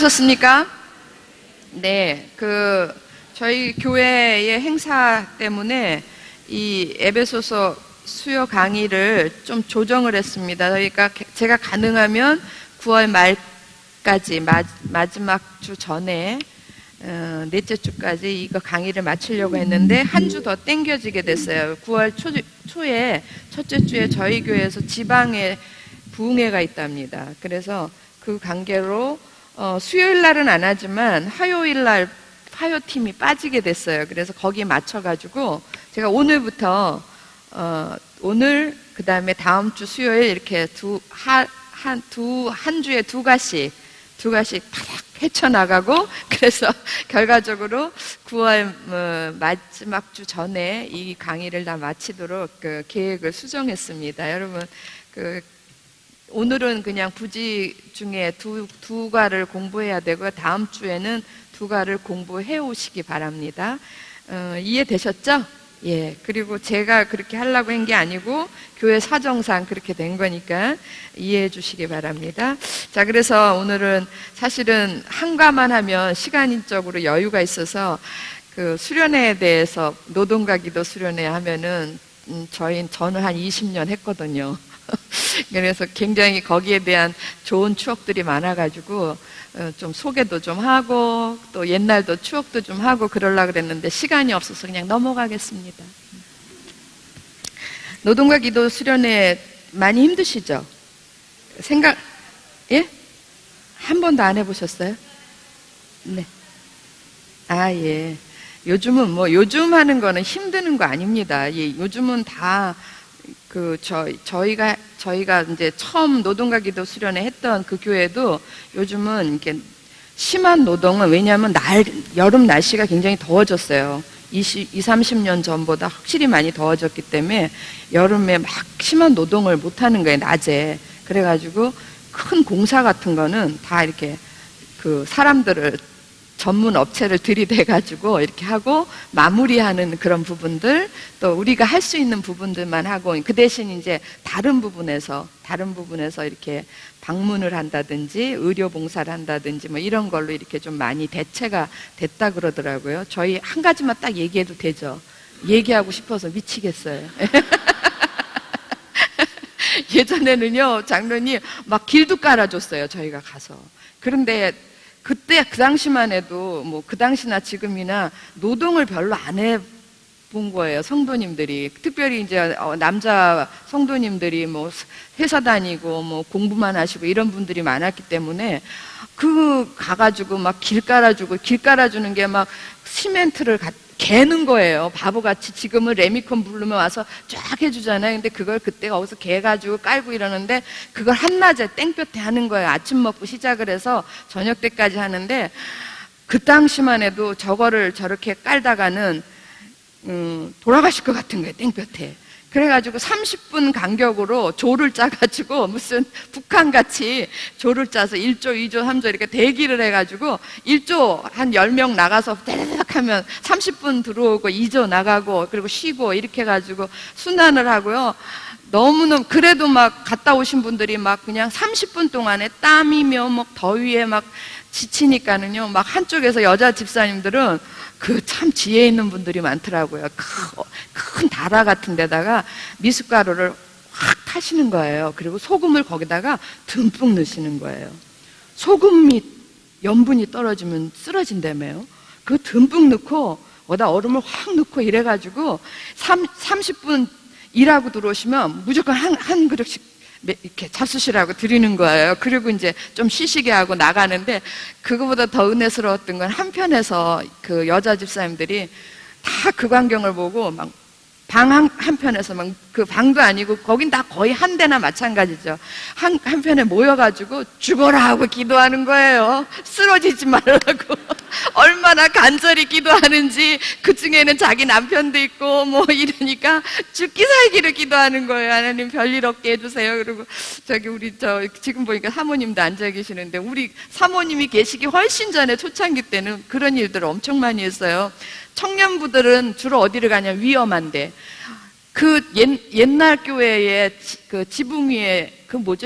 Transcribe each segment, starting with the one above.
오셨습니까? 네, 저희 교회의 행사 때문에 이 에베소서 수요 강의를 좀 조정을 했습니다. 그러니까 제가 가능하면 9월 말까지 마지막 주 전에 넷째 주까지 이거 강의를 마치려고 했는데 한 주 더 땡겨지게 됐어요. 9월 초에 첫째 주에 저희 교회에서 지방에 부흥회가 있답니다. 그래서 그 관계로 수요일 날은 안 하지만 화요일 날 화요팀이 빠지게 됐어요. 그래서 거기에 맞춰가지고 제가 오늘부터 오늘 그 다음에 다음 주 수요일 이렇게 한 주에 두 가씩 팍 헤쳐나가고, 그래서 결과적으로 9월 마지막 주 전에 이 강의를 다 마치도록 계획을 수정했습니다. 여러분, 오늘은 그냥 부지 중에 두 과를 공부해야 되고요. 다음 주에는 두 과를 공부해 오시기 바랍니다. 이해되셨죠? 예. 그리고 제가 그렇게 하려고 한 게 아니고 교회 사정상 그렇게 된 거니까 이해해 주시기 바랍니다. 자, 그래서 오늘은 사실은 한 과만 하면 시간적으로 여유가 있어서 수련회에 대해서 노동과 기도 수련회 하면은 저는 한 20년 했거든요. 그래서 굉장히 거기에 대한 좋은 추억들이 많아가지고 좀 소개도 좀 하고 또 옛날도 추억도 좀 하고 그러려고 그랬는데 시간이 없어서 그냥 넘어가겠습니다. 노동과 기도 수련회 많이 힘드시죠? 예? 한 번도 안 해보셨어요? 네. 아, 예. 요즘은 요즘 하는 거는 힘드는 거 아닙니다. 예, 요즘은 다 저희가 이제 처음 노동과 기도 수련회 했던 그 교회도 요즘은 이렇게 심한 노동은, 왜냐하면 여름 날씨가 굉장히 더워졌어요. 30년 전보다 확실히 많이 더워졌기 때문에 여름에 막 심한 노동을 못 하는 거예요, 낮에. 그래가지고 큰 공사 같은 거는 다 이렇게 사람들을 전문 업체를 들이대가지고 이렇게 하고 마무리하는 그런 부분들, 또 우리가 할 수 있는 부분들만 하고, 그 대신 이제 다른 부분에서 이렇게 방문을 한다든지 의료 봉사를 한다든지 이런 걸로 이렇게 좀 많이 대체가 됐다 그러더라고요. 저희 한 가지만 딱 얘기해도 되죠? 얘기하고 싶어서 미치겠어요. 예전에는요, 장로님 막 길도 깔아줬어요, 저희가 가서. 그런데 그때 그 당시만 해도 그 당시나 지금이나 노동을 별로 안 해본 거예요, 성도님들이. 특별히 이제 남자 성도님들이 회사 다니고 공부만 하시고 이런 분들이 많았기 때문에 가가지고 막 길 깔아주는 게 막 시멘트를 개는 거예요, 바보같이. 지금은 레미콘 부르면 와서 쫙 해주잖아요. 근데 그걸 그때 어디서 개가지고 깔고 이러는데 그걸 한낮에 땡볕에 하는 거예요. 아침 먹고 시작을 해서 저녁 때까지 하는데, 그 당시만 해도 저거를 저렇게 깔다가는 돌아가실 것 같은 거예요, 땡볕에. 그래가지고 30분 간격으로 조를 짜가지고 무슨 북한같이 조를 짜서 1조, 2조, 3조 이렇게 대기를 해가지고 1조 한 10명 나가서 따다닥 하면 30분 들어오고 2조 나가고 그리고 쉬고 이렇게 해가지고 순환을 하고요. 너무너무, 그래도 막 갔다 오신 분들이 막 그냥 30분 동안에 땀이며 더위에 막 지치니까는요, 막 한쪽에서 여자 집사님들은 참 지혜 있는 분들이 많더라고요. 큰 다라 같은 데다가 미숫가루를 확 타시는 거예요. 그리고 소금을 거기다가 듬뿍 넣으시는 거예요. 소금이 염분이 떨어지면 쓰러진다며요. 그거 듬뿍 넣고 얼음을 확 넣고 이래가지고 30분 일하고 들어오시면 무조건 한 그릇씩 이렇게 잡수시라고 드리는 거예요. 그리고 이제 좀 쉬시게 하고 나가는데, 그거보다 더 은혜스러웠던 건 한편에서 여자 집사님들이 다 그 광경을 보고 막 방 한편에서 막, 그 방도 아니고 거긴 다 거의 한 대나 마찬가지죠. 한편에 모여가지고 죽어라 하고 기도하는 거예요. 쓰러지지 말라고. 얼마나 간절히 기도하는지. 그 중에는 자기 남편도 있고 이러니까 죽기 살기를 기도하는 거예요. 하나님 별일 없게 해주세요. 그리고 우리 지금 보니까 사모님도 앉아 계시는데, 우리 사모님이 계시기 훨씬 전에 초창기 때는 그런 일들을 엄청 많이 했어요. 청년부들은 주로 어디를 가냐, 위험한데. 옛날 교회의 지붕 위에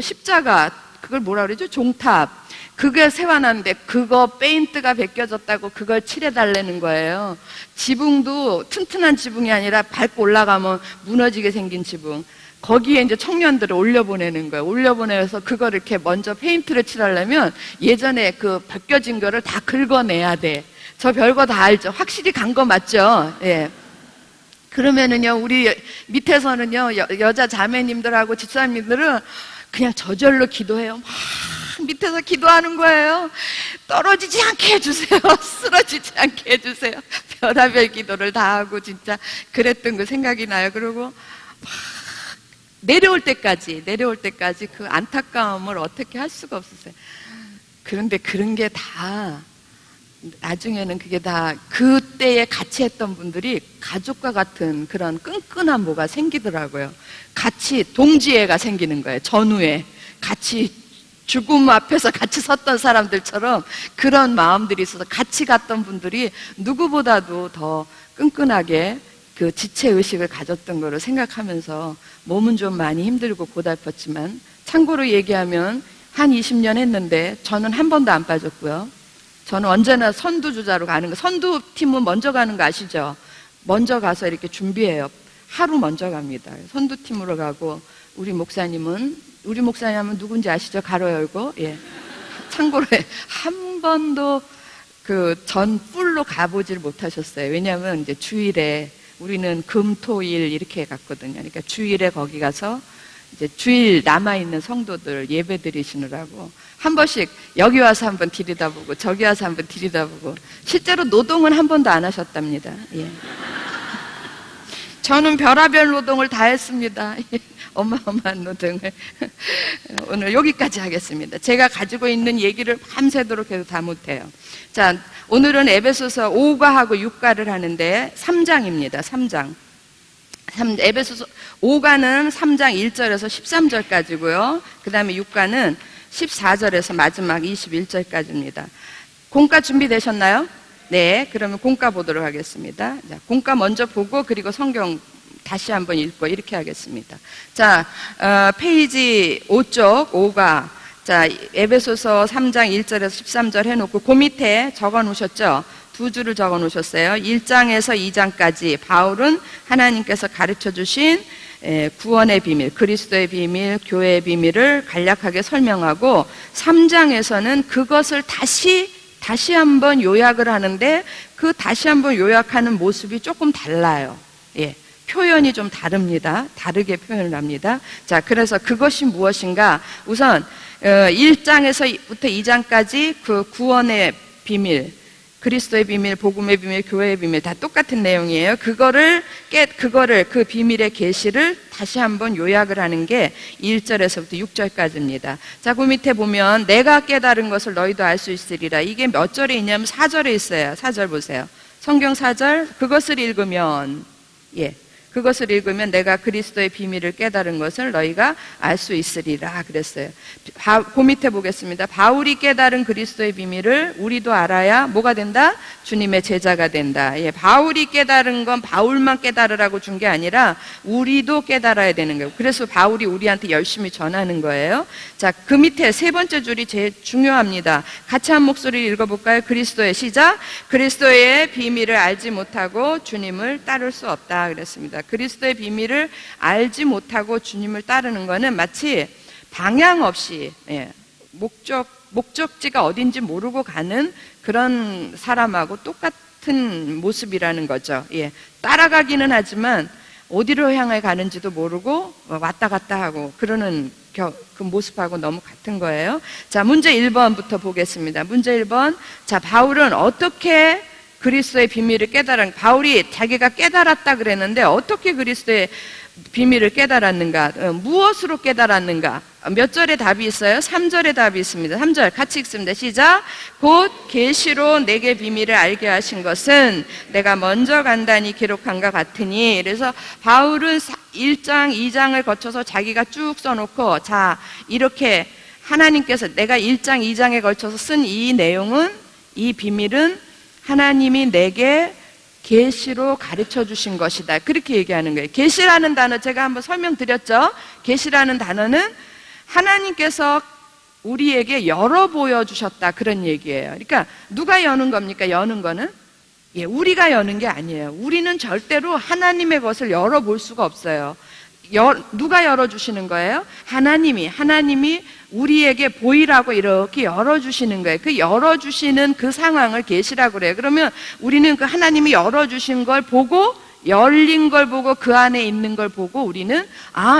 십자가, 그걸 뭐라 그러죠? 종탑. 그게 세워놨는데 그거 페인트가 벗겨졌다고 그걸 칠해달라는 거예요. 지붕도 튼튼한 지붕이 아니라 밟고 올라가면 무너지게 생긴 지붕. 거기에 이제 청년들을 올려보내는 거예요. 올려보내서 그걸 이렇게 먼저 페인트를 칠하려면 예전에 그 벗겨진 거를 다 긁어내야 돼. 저 별거 다 알죠? 확실히 간 거 맞죠? 예. 그러면은요, 우리 밑에서는요, 여자 자매님들하고 집사님들은 그냥 저절로 기도해요. 막 밑에서 기도하는 거예요. 떨어지지 않게 해주세요. 쓰러지지 않게 해주세요. 별하별 기도를 다 하고 진짜 그랬던 그 생각이 나요. 그리고 막 내려올 때까지 그 안타까움을 어떻게 할 수가 없었어요. 그런데 그런 게 다 나중에는 그게 다 그때에 같이 했던 분들이 가족과 같은 그런 끈끈한 뭐가 생기더라고요. 같이 동지애가 생기는 거예요. 전후에 같이 죽음 앞에서 같이 섰던 사람들처럼 그런 마음들이 있어서 같이 갔던 분들이 누구보다도 더 끈끈하게 그 지체의식을 가졌던 거를 생각하면서 몸은 좀 많이 힘들고 고달팠지만, 참고로 얘기하면 한 20년 했는데 저는 한 번도 안 빠졌고요. 저는 언제나 선두주자로 가는 거, 선두팀은 먼저 가는 거 아시죠? 먼저 가서 이렇게 준비해요. 하루 먼저 갑니다. 선두팀으로 가고, 우리 목사님은 누군지 아시죠? 가로 열고. 예. 참고로 한 번도 그 전 풀로 가보질 못하셨어요. 왜냐하면 이제 주일에 우리는 금, 토, 일 이렇게 갔거든요. 그러니까 주일에 거기 가서 이제 주일 남아있는 성도들 예배 드리시느라고 한 번씩 여기 와서 한번 들여다보고 저기 와서 한번 들여다보고, 실제로 노동은 한 번도 안 하셨답니다. 예. 저는 별하별 노동을 다 했습니다. 어마어마한 노동을. 오늘 여기까지 하겠습니다. 제가 가지고 있는 얘기를 밤새도록 해도 다 못해요. 자, 오늘은 에베소서 5과하고 6과를 하는데 3장입니다. 3장. 에베소서 5과는 3장 1절에서 13절까지고요. 그 다음에 6과는 14절에서 마지막 21절까지입니다. 공과 준비되셨나요? 네, 그러면 공과 보도록 하겠습니다. 자, 공과 먼저 보고 그리고 성경 다시 한번 읽고 이렇게 하겠습니다. 자, 페이지 5쪽 5과. 자, 에베소서 3장 1절에서 13절 해놓고 그 밑에 적어 놓으셨죠? 두 줄을 적어 놓으셨어요. 1장에서 2장까지 바울은 하나님께서 가르쳐 주신 구원의 비밀, 그리스도의 비밀, 교회의 비밀을 간략하게 설명하고, 3장에서는 그것을 다시 한번 요약을 하는데 그 다시 한번 요약하는 모습이 조금 달라요. 예. 표현이 좀 다릅니다. 다르게 표현을 합니다. 자, 그래서 그것이 무엇인가? 우선 1장에서부터 2장까지 그 구원의 비밀, 그리스도의 비밀, 복음의 비밀, 교회의 비밀 다 똑같은 내용이에요. 그 비밀의 계시를 다시 한번 요약을 하는 게 1절에서부터 6절까지입니다. 자, 그 밑에 보면 내가 깨달은 것을 너희도 알 수 있으리라. 이게 몇 절에 있냐면 4절에 있어요. 4절 보세요. 성경 4절. 그것을 읽으면 내가 그리스도의 비밀을 깨달은 것을 너희가 알 수 있으리라 그랬어요. 그 밑에 보겠습니다. 바울이 깨달은 그리스도의 비밀을 우리도 알아야 뭐가 된다? 주님의 제자가 된다. 예, 바울이 깨달은 건 바울만 깨달으라고 준 게 아니라 우리도 깨달아야 되는 거예요. 그래서 바울이 우리한테 열심히 전하는 거예요. 자, 그 밑에 세 번째 줄이 제일 중요합니다. 같이 한 목소리를 읽어볼까요? 그리스도의 시작. 그리스도의 비밀을 알지 못하고 주님을 따를 수 없다 그랬습니다. 그리스도의 비밀을 알지 못하고 주님을 따르는 것은 마치 방향 없이, 목적지가 어딘지 모르고 가는 그런 사람하고 똑같은 모습이라는 거죠. 예, 따라가기는 하지만 어디로 향해 가는지도 모르고 왔다 갔다 하고 그러는 그 모습하고 너무 같은 거예요. 자, 문제 1번부터 보겠습니다. 문제 1번. 자, 바울은 어떻게 그리스도의 비밀을 바울이 자기가 깨달았다 그랬는데 어떻게 그리스도의 비밀을 깨달았는가? 무엇으로 깨달았는가? 몇 절에 답이 있어요? 3절에 답이 있습니다. 3절 같이 읽습니다. 시작. 곧 계시로 내게 비밀을 알게 하신 것은 내가 먼저 간단히 기록한과 같으니. 그래서 바울은 1장, 2장을 거쳐서 자기가 쭉 써놓고, 자, 이렇게 하나님께서 내가 1장, 2장에 걸쳐서 쓴 이 내용은, 이 비밀은 하나님이 내게 계시로 가르쳐 주신 것이다. 그렇게 얘기하는 거예요. 계시라는 단어 제가 한번 설명드렸죠. 계시라는 단어는 하나님께서 우리에게 열어 보여주셨다, 그런 얘기예요. 그러니까 누가 여는 겁니까? 여는 거는 우리가 여는 게 아니에요. 우리는 절대로 하나님의 것을 열어볼 수가 없어요. 누가 열어주시는 거예요? 하나님이 우리에게 보이라고 이렇게 열어주시는 거예요. 그 열어주시는 그 상황을 계시라고 그래요. 그러면 우리는 그 하나님이 열어주신 걸 보고, 열린 걸 보고, 그 안에 있는 걸 보고 우리는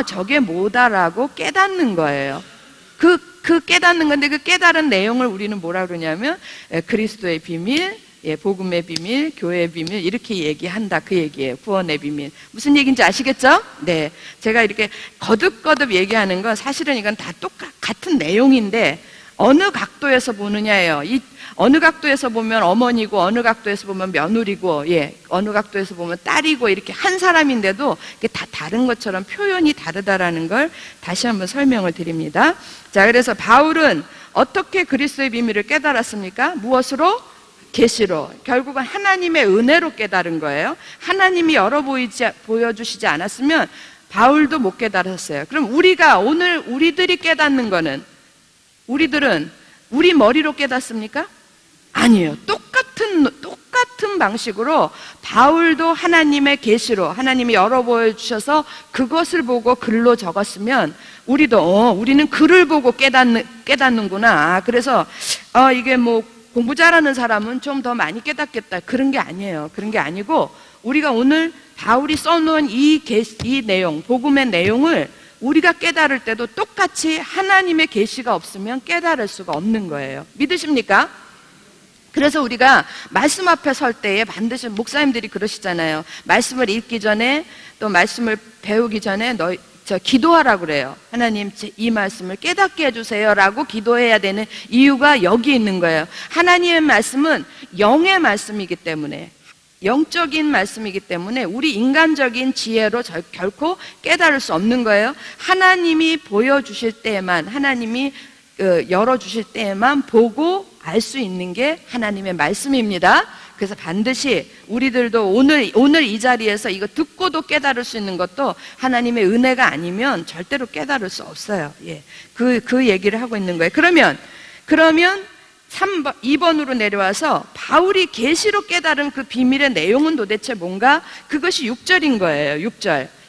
저게 뭐다라고 깨닫는 거예요. 그 깨닫는 건데, 그 깨달은 내용을 우리는 뭐라 그러냐면 그리스도의 비밀, 복음의 비밀, 교회의 비밀, 이렇게 얘기한다, 그 얘기예요. 구원의 비밀. 무슨 얘기인지 아시겠죠? 네. 제가 이렇게 거듭거듭 얘기하는 건 사실은 이건 다 같은 내용인데 어느 각도에서 보느냐예요. 어느 각도에서 보면 어머니고, 어느 각도에서 보면 며느리고, 어느 각도에서 보면 딸이고, 이렇게 한 사람인데도 이게 다 다른 것처럼 표현이 다르다라는 걸 다시 한번 설명을 드립니다. 자, 그래서 바울은 어떻게 그리스도의 비밀을 깨달았습니까? 무엇으로? 계시로. 결국은 하나님의 은혜로 깨달은 거예요. 하나님이 보여주시지 않았으면 바울도 못 깨달았어요. 그럼 우리들이 깨닫는 거는, 우리들은 우리 머리로 깨닫습니까? 아니에요. 똑같은 방식으로 바울도 하나님의 계시로, 하나님이 열어 보여주셔서 그것을 보고 글로 적었으면 우리는 글을 보고 깨닫는구나. 그래서 이게 공부 잘하는 사람은 좀 더 많이 깨닫겠다, 그런 게 아니에요. 그런 게 아니고, 우리가 오늘 바울이 써놓은 이 내용, 복음의 내용을 우리가 깨달을 때도 똑같이 하나님의 계시가 없으면 깨달을 수가 없는 거예요. 믿으십니까? 그래서 우리가 말씀 앞에 설 때에 반드시, 목사님들이 그러시잖아요. 말씀을 읽기 전에, 또 말씀을 배우기 전에 기도하라고 그래요. 하나님, 이 말씀을 깨닫게 해주세요 라고 기도해야 되는 이유가 여기 있는 거예요. 하나님의 말씀은 영의 말씀이기 때문에, 영적인 말씀이기 때문에 우리 인간적인 지혜로 결코 깨달을 수 없는 거예요. 하나님이 보여주실 때에만, 하나님이 열어주실 때에만 보고 알 수 있는 게 하나님의 말씀입니다. 그래서 반드시 우리들도 오늘 이 자리에서 이거 듣고도 깨달을 수 있는 것도 하나님의 은혜가 아니면 절대로 깨달을 수 없어요. 그 얘기를 하고 있는 거예요. 그러면 2번으로 내려와서 바울이 계시로 깨달은 그 비밀의 내용은 도대체 뭔가? 그것이 6절인 거예요.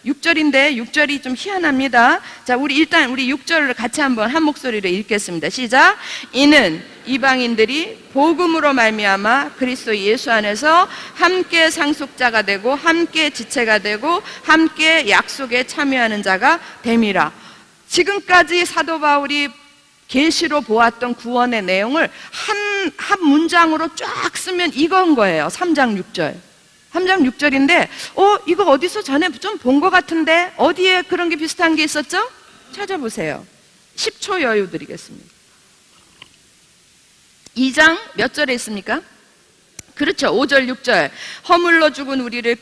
6절인데 6절이 좀 희한합니다. 자, 일단 우리 6절을 같이 한번 한 목소리로 읽겠습니다. 시작. 이는 이방인들이 복음으로 말미암아 그리스도 예수 안에서 함께 상속자가 되고, 함께 지체가 되고, 함께 약속에 참여하는 자가 됨이라. 지금까지 사도 바울이 계시로 보았던 구원의 내용을 한 문장으로 쫙 쓰면 이건 거예요. 3장 6절. 3장 6절인데 이거 어디서 전에 좀 본 것 같은데, 어디에 그런 게 비슷한 게 있었죠? 찾아보세요. 10초 여유 드리겠습니다. 2장 몇 절에 있습니까? 그렇죠. 5절 6절. 허물로 죽은 우리를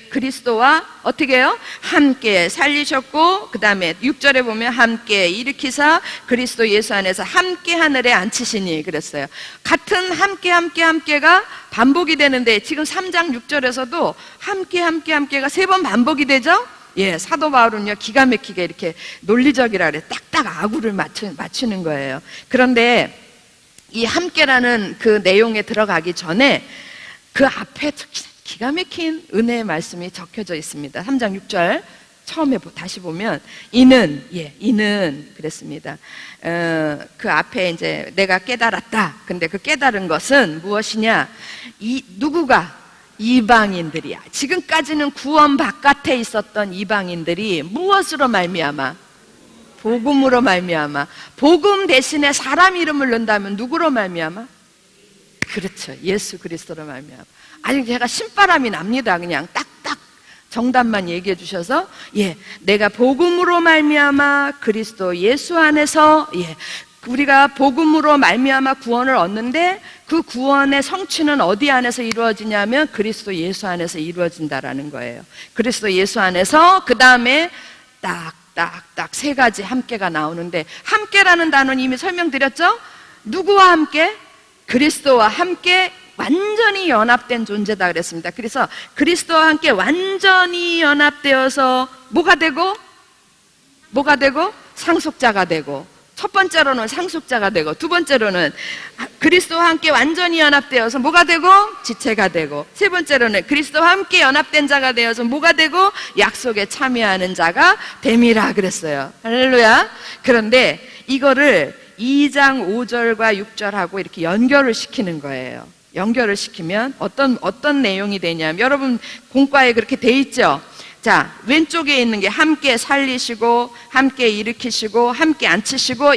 그리스도와 어떻게 해요? 함께 살리셨고, 그 다음에 6절에 보면 함께 일으키사 그리스도 예수 안에서 함께 하늘에 앉히시니 그랬어요. 같은 함께가 반복이 되는데, 지금 3장 6절에서도 함께가 3번 반복이 되죠? 사도 바울은요, 기가 막히게 이렇게 논리적이라 그래. 딱딱 아구를 맞추는 거예요. 그런데 이 함께라는 그 내용에 들어가기 전에 그 앞에 기가 막힌 은혜의 말씀이 적혀져 있습니다. 3장 6절 처음에 다시 보면 이는 그랬습니다. 그 앞에 이제 내가 깨달았다. 근데 그 깨달은 것은 무엇이냐? 누구가? 이방인들이야. 지금까지는 구원 바깥에 있었던 이방인들이 무엇으로 말미암아? 복음으로 말미암아. 복음 대신에 사람 이름을 넣는다면 누구로 말미암아? 그렇죠. 예수 그리스도로 말미암아. 아니, 제가 신바람이 납니다. 그냥 딱딱 정답만 얘기해 주셔서, 내가 복음으로 말미암아 그리스도 예수 안에서, 우리가 복음으로 말미암아 구원을 얻는데, 그 구원의 성취는 어디 안에서 이루어지냐면 그리스도 예수 안에서 이루어진다라는 거예요. 그리스도 예수 안에서, 그 다음에 딱 3가지 함께가 나오는데, 함께라는 단어는 이미 설명드렸죠? 누구와 함께? 그리스도와 함께 완전히 연합된 존재다 그랬습니다. 그래서 그리스도와 함께 완전히 연합되어서 뭐가 되고? 상속자가 되고, 첫 번째로는 상속자가 되고, 두 번째로는 그리스도와 함께 완전히 연합되어서 뭐가 되고? 지체가 되고, 세 번째로는 그리스도와 함께 연합된 자가 되어서 뭐가 되고? 약속에 참여하는 자가 됨이라 그랬어요. 할렐루야. 그런데 이거를 2장 5절과 6절하고 이렇게 연결을 시키는 거예요. 연결을 시키면 어떤 내용이 되냐면, 여러분 공과에 그렇게 돼 있죠? 자, 왼쪽에 있는 게 함께 살리시고, 함께 일으키시고, 함께 앉히시고,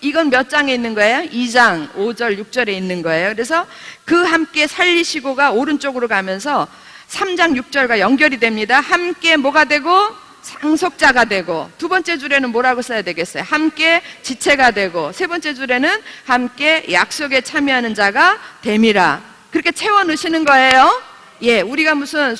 이건 몇 장에 있는 거예요? 2장 5절 6절에 있는 거예요. 그래서 그 함께 살리시고가 오른쪽으로 가면서 3장 6절과 연결이 됩니다. 함께 뭐가 되고? 상속자가 되고, 두 번째 줄에는 뭐라고 써야 되겠어요? 함께 지체가 되고, 세 번째 줄에는 함께 약속에 참여하는 자가 됨이라. 그렇게 채워 넣으시는 거예요. 예, 우리가 무슨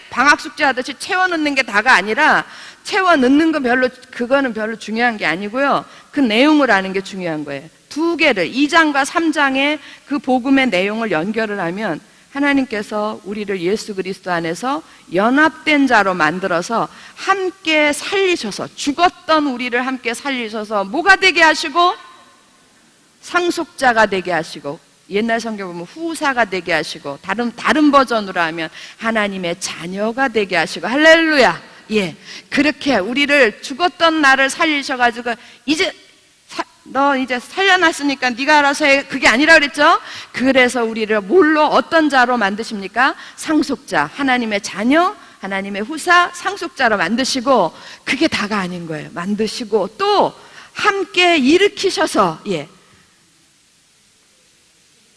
방학 숙제 하듯이 채워 넣는 게 다가 아니라, 채워 넣는 건 그거는 별로 중요한 게 아니고요. 그 내용을 아는 게 중요한 거예요. 두 개를, 2장과 3장의 그 복음의 내용을 연결을 하면 하나님께서 우리를 예수 그리스도 안에서 연합된 자로 만들어서 함께 살리셔서, 죽었던 우리를 함께 살리셔서 뭐가 되게 하시고? 상속자가 되게 하시고, 옛날 성경 보면 후사가 되게 하시고, 다른 버전으로 하면 하나님의 자녀가 되게 하시고. 할렐루야. 예, 그렇게 우리를 죽었던 나를 살리셔가지고 너 이제 살려놨으니까 네가 알아서 해, 그게 아니라 그랬죠? 그래서 우리를 뭘로, 어떤 자로 만드십니까? 상속자, 하나님의 자녀, 하나님의 후사, 상속자로 만드시고, 그게 다가 아닌 거예요. 만드시고 또 함께 일으키셔서, 예,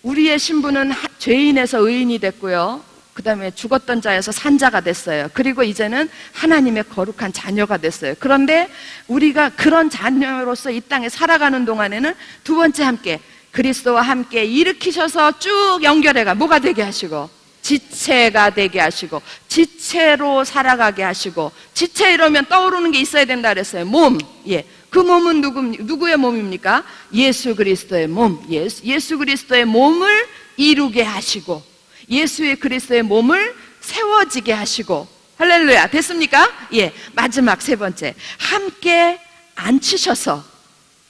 우리의 신분은 죄인에서 의인이 됐고요, 그 다음에 죽었던 자에서 산자가 됐어요. 그리고 이제는 하나님의 거룩한 자녀가 됐어요. 그런데 우리가 그런 자녀로서 이 땅에 살아가는 동안에는 두 번째 함께, 그리스도와 함께 일으키셔서 쭉 연결해가 뭐가 되게 하시고, 지체가 되게 하시고, 지체로 살아가게 하시고. 지체 이러면 떠오르는 게 있어야 된다 그랬어요. 몸. 예, 그 몸은 누구의 몸입니까? 예수 그리스도의 몸. 예수 그리스도의 몸을 이루게 하시고, 예수의 그리스도의 몸을 세워지게 하시고. 할렐루야. 됐습니까? 예. 마지막 세 번째, 함께 앉히셔서,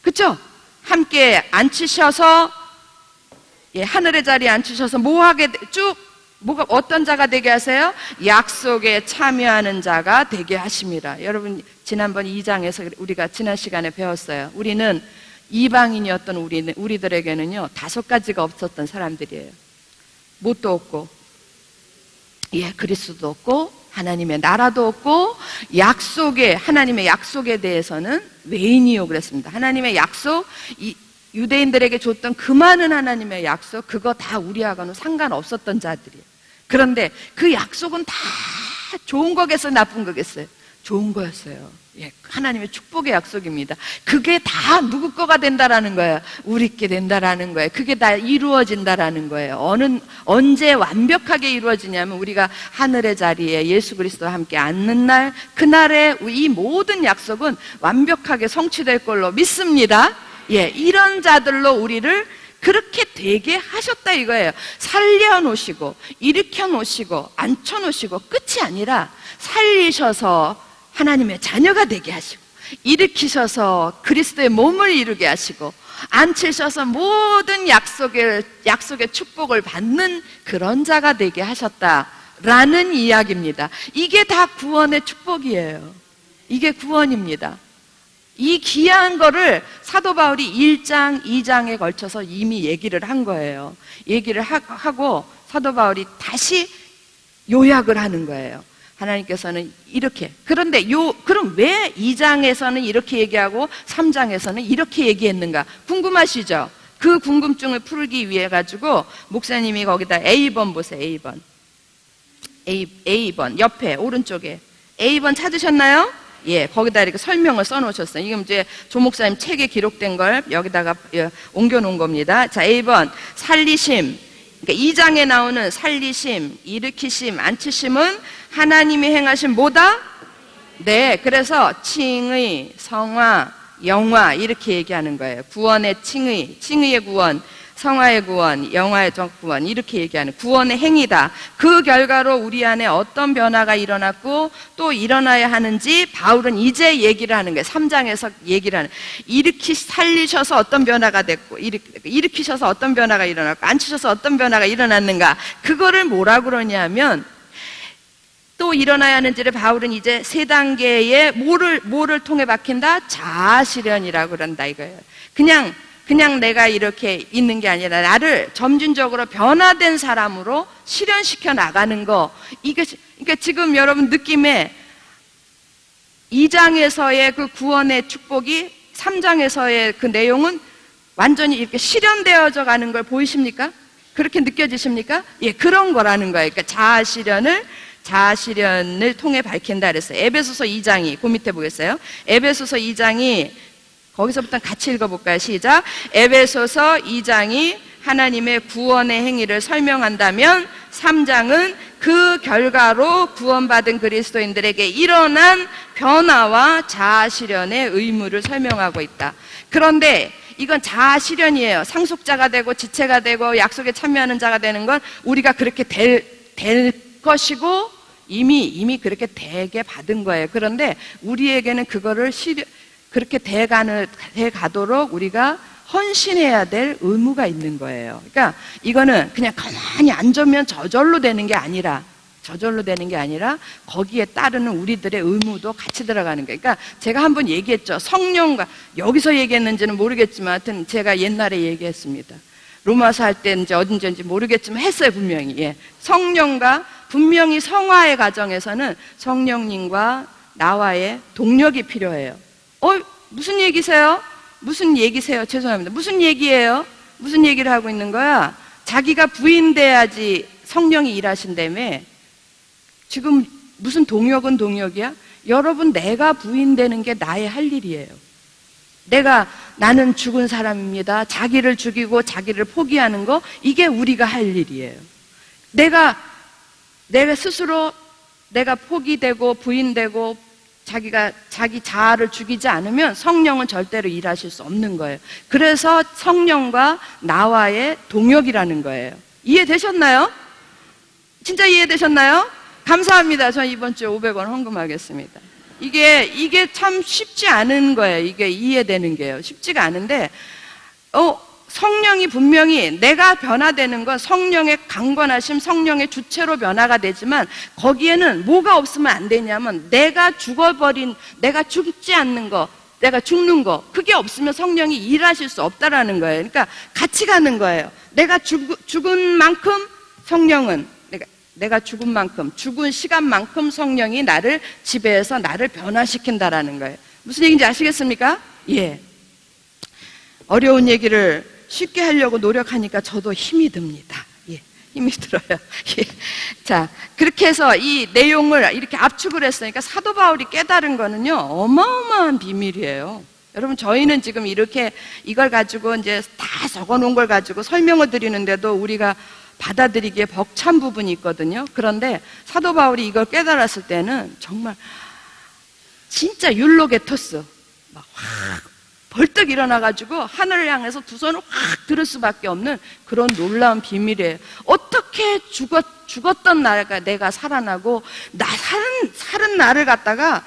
그쵸? 함께 앉히셔서, 예, 하늘의 자리에 앉히셔서 뭐가 어떤 자가 되게 하세요? 약속에 참여하는 자가 되게 하십니다. 여러분, 지난번 2장에서 우리가 지난 시간에 배웠어요. 우리는 이방인이었던 우리들에게는요 5가지가 없었던 사람들이에요. 뭣도 없고, 예, 그리스도도 없고, 하나님의 나라도 없고, 하나님의 약속에 대해서는 외인이요 그랬습니다. 하나님의 약속, 유대인들에게 줬던 그 많은 하나님의 약속, 그거 다 우리하고는 상관없었던 자들이에요. 그런데 그 약속은 다 좋은 거겠어요, 나쁜 거겠어요? 좋은 거였어요. 예, 하나님의 축복의 약속입니다. 그게 다 누구 거가 된다라는 거예요. 우리께 된다라는 거예요. 그게 다 이루어진다라는 거예요. 언제 완벽하게 이루어지냐면, 우리가 하늘의 자리에 예수 그리스도와 함께 앉는 날, 그날에 이 모든 약속은 완벽하게 성취될 걸로 믿습니다. 예, 이런 자들로 우리를 그렇게 되게 하셨다 이거예요. 살려놓으시고, 일으켜놓으시고, 앉혀놓으시고, 끝이 아니라 살리셔서 하나님의 자녀가 되게 하시고, 일으키셔서 그리스도의 몸을 이루게 하시고, 앉히셔서 모든 약속의 축복을 받는 그런 자가 되게 하셨다라는 이야기입니다. 이게 다 구원의 축복이에요. 이게 구원입니다. 이 귀한 거를 사도 바울이 1장, 2장에 걸쳐서 이미 얘기를 한 거예요. 얘기를 하고 사도 바울이 다시 요약을 하는 거예요. 하나님께서는 이렇게. 그런데 그럼 왜 2장에서는 이렇게 얘기하고 3장에서는 이렇게 얘기했는가? 궁금하시죠? 그 궁금증을 풀기 위해 가지고 목사님이 거기다 A번 보세요. A번 옆에 오른쪽에 A번 찾으셨나요? 예, 거기다 이렇게 설명을 써놓으셨어요. 이게 이제 조 목사님 책에 기록된 걸 여기다가 옮겨놓은 겁니다. 자, A번 살리심. 그러니까 2장에 나오는 살리심, 일으키심, 앉히심은 하나님이 행하신 뭐다? 네, 그래서 칭의, 성화, 영화 이렇게 얘기하는 거예요. 구원의 칭의의 구원. 성화의 구원, 영화적 구원 이렇게 얘기하는 구원의 행위다. 그 결과로 우리 안에 어떤 변화가 일어났고 또 일어나야 하는지 바울은 이제 얘기를 하는 거예요. 3장에서 얘기를 하는 일으키 살리셔서 어떤 변화가 됐고 일으키셔서 어떤 변화가 일어났고 앉히셔서 어떤 변화가 일어났는가, 그거를 뭐라 그러냐면 또 일어나야 하는지를 바울은 이제 3단계의 뭐를 통해 박힌다? 자아실현이라고 그런다 이거예요. 그냥 내가 이렇게 있는 게 아니라 나를 점진적으로 변화된 사람으로 실현시켜 나가는 거. 그러니까 지금 여러분 느낌에 2장에서의 그 구원의 축복이 3장에서의 그 내용은 완전히 이렇게 실현되어져 가는 걸 보이십니까? 그렇게 느껴지십니까? 예, 그런 거라는 거예요. 그러니까 자아실현을 통해 밝힌다 그랬어요. 에베소서 2장이 그 밑에 보겠어요? 에베소서 2장이 거기서부터 같이 읽어볼까요? 시작. 에베소서 2장이 하나님의 구원의 행위를 설명한다면 3장은 그 결과로 구원받은 그리스도인들에게 일어난 변화와 자아실현의 의무를 설명하고 있다. 그런데 이건 자아실현이에요. 상속자가 되고 지체가 되고 약속에 참여하는 자가 되는 건 우리가 그렇게 될 것이고 이미 그렇게 되게 받은 거예요. 그런데 우리에게는 그거를 그렇게 돼 가도록 우리가 헌신해야 될 의무가 있는 거예요. 그러니까 이거는 그냥 가만히 앉으면 저절로 되는 게 아니라 거기에 따르는 우리들의 의무도 같이 들어가는 거예요. 그러니까 제가 한번 얘기했죠. 성령과, 여기서 얘기했는지는 모르겠지만 하여튼 제가 옛날에 얘기했습니다. 로마서 할 때인지 어딘지 모르겠지만 했어요, 분명히. 예. 성령과, 분명히 성화의 과정에서는 성령님과 나와의 동력이 필요해요. 무슨 얘기세요? 죄송합니다. 무슨 얘기예요? 무슨 얘기를 하고 있는 거야? 자기가 부인돼야지 성령이 일하신다며. 지금 무슨 동역은 동역이야? 여러분, 내가 부인되는 게 나의 할 일이에요. 나는 죽은 사람입니다. 자기를 죽이고 자기를 포기하는 거, 이게 우리가 할 일이에요. 내가 스스로 내가 포기되고 부인되고 자기 자아를 죽이지 않으면 성령은 절대로 일하실 수 없는 거예요. 그래서 성령과 나와의 동역이라는 거예요. 이해되셨나요? 진짜 이해되셨나요? 감사합니다. 전 이번 주에 500원 헌금하겠습니다. 이게 참 쉽지 않은 거예요. 이게 이해되는 게요. 쉽지가 않은데, 성령이 분명히 내가 변화되는 건 성령의 강권하심, 성령의 주체로 변화가 되지만 거기에는 뭐가 없으면 안 되냐면 내가 죽지 않는 거, 내가 죽는 거, 그게 없으면 성령이 일하실 수 없다라는 거예요. 그러니까 같이 가는 거예요. 내가 죽은 만큼 성령은, 내가 죽은 만큼, 죽은 시간만큼 성령이 나를 지배해서 나를 변화시킨다라는 거예요. 무슨 얘기인지 아시겠습니까? 예. 어려운 얘기를 쉽게 하려고 노력하니까 저도 힘이 듭니다. 예, 힘이 들어요. 예. 자, 그렇게 해서 이 내용을 이렇게 압축을 했으니까 사도 바울이 깨달은 거는요, 어마어마한 비밀이에요. 여러분, 저희는 지금 이렇게 이걸 가지고 이제 다 적어 놓은 걸 가지고 설명을 드리는데도 우리가 받아들이기에 벅찬 부분이 있거든요. 그런데 사도 바울이 이걸 깨달았을 때는 정말 진짜 율로게토스, 막 확 벌떡 일어나가지고 하늘을 향해서 두 손을 확 들을 수밖에 없는 그런 놀라운 비밀이에요. 어떻게 죽었던 내가 살아나고 살은 나를 갖다가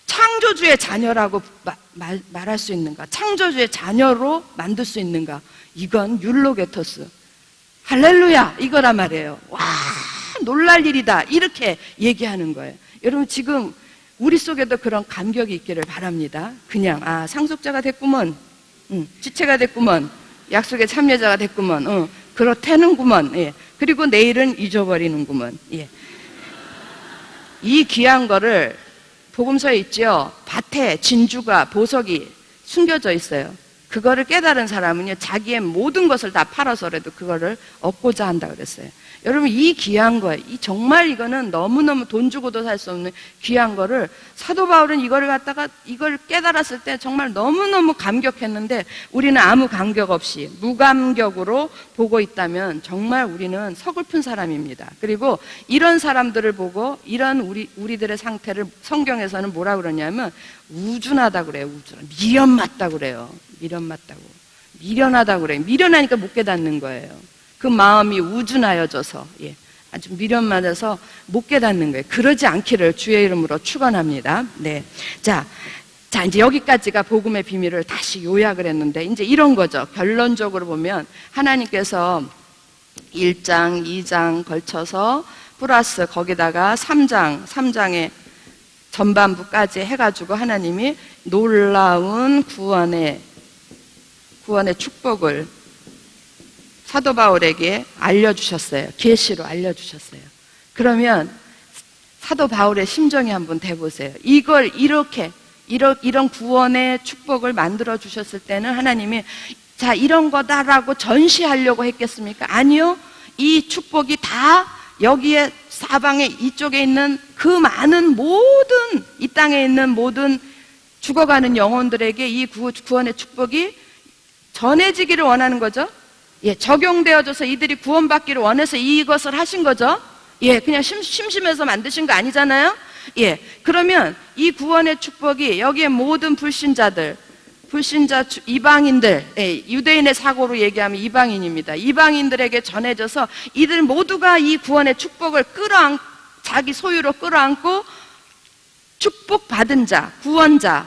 창조주의 자녀라고 말할 수 있는가? 창조주의 자녀로 만들 수 있는가? 이건 율로게토스. 할렐루야! 이거란 말이에요. 와, 놀랄 일이다. 이렇게 얘기하는 거예요. 여러분, 지금 우리 속에도 그런 감격이 있기를 바랍니다. 그냥 상속자가 됐구먼, 지체가 됐구먼, 약속의 참여자가 됐구먼, 그렇다는구먼. 예. 그리고 내일은 잊어버리는구먼. 예. 이 귀한 거를 복음서에 있죠. 밭에 진주가, 보석이 숨겨져 있어요. 그거를 깨달은 사람은요, 자기의 모든 것을 다 팔아서라도 그거를 얻고자 한다 그랬어요. 여러분, 이 귀한 거예요. 정말 이거는 너무너무 돈 주고도 살 수 없는 귀한 거를 사도 바울은 이걸 깨달았을 때 정말 너무너무 감격했는데 우리는 아무 감격 없이 무감격으로 보고 있다면 정말 우리는 서글픈 사람입니다. 그리고 이런 사람들을 보고 이런 우리들의 상태를 성경에서는 뭐라 그러냐면 우준하다 그래요. 미련 맞다 그래요. 미련 맞다고. 미련하다고 그래요. 미련하니까 못 깨닫는 거예요. 그 마음이 우준하여져서, 아주 미련맞아서 못 깨닫는 거예요. 그러지 않기를 주의 이름으로 축원합니다. 네. 자, 이제 여기까지가 복음의 비밀을 다시 요약을 했는데, 이제 이런 거죠. 결론적으로 보면 하나님께서 1장, 2장 걸쳐서 플러스 거기다가 3장의 전반부까지 해가지고 하나님이 놀라운 구원의 축복을 사도 바울에게 알려주셨어요. 계시로 알려주셨어요. 그러면 사도 바울의 심정이 한번 대보세요. 이걸 이런 구원의 축복을 만들어 주셨을 때는 하나님이 자, 이런 거다라고 전시하려고 했겠습니까? 아니요. 이 축복이 다 여기에 사방에 이쪽에 있는 그 많은 모든 이 땅에 있는 모든 죽어가는 영혼들에게 이 구원의 축복이 전해지기를 원하는 거죠. 적용되어져서 이들이 구원받기를 원해서 이것을 하신 거죠. 그냥 심심해서 만드신 거 아니잖아요. 그러면 이 구원의 축복이 여기에 모든 이방인들, 유대인의 사고로 얘기하면 이방인입니다. 이방인들에게 전해져서 이들 모두가 이 구원의 축복을 자기 소유로 끌어안고 축복받은 자, 구원자로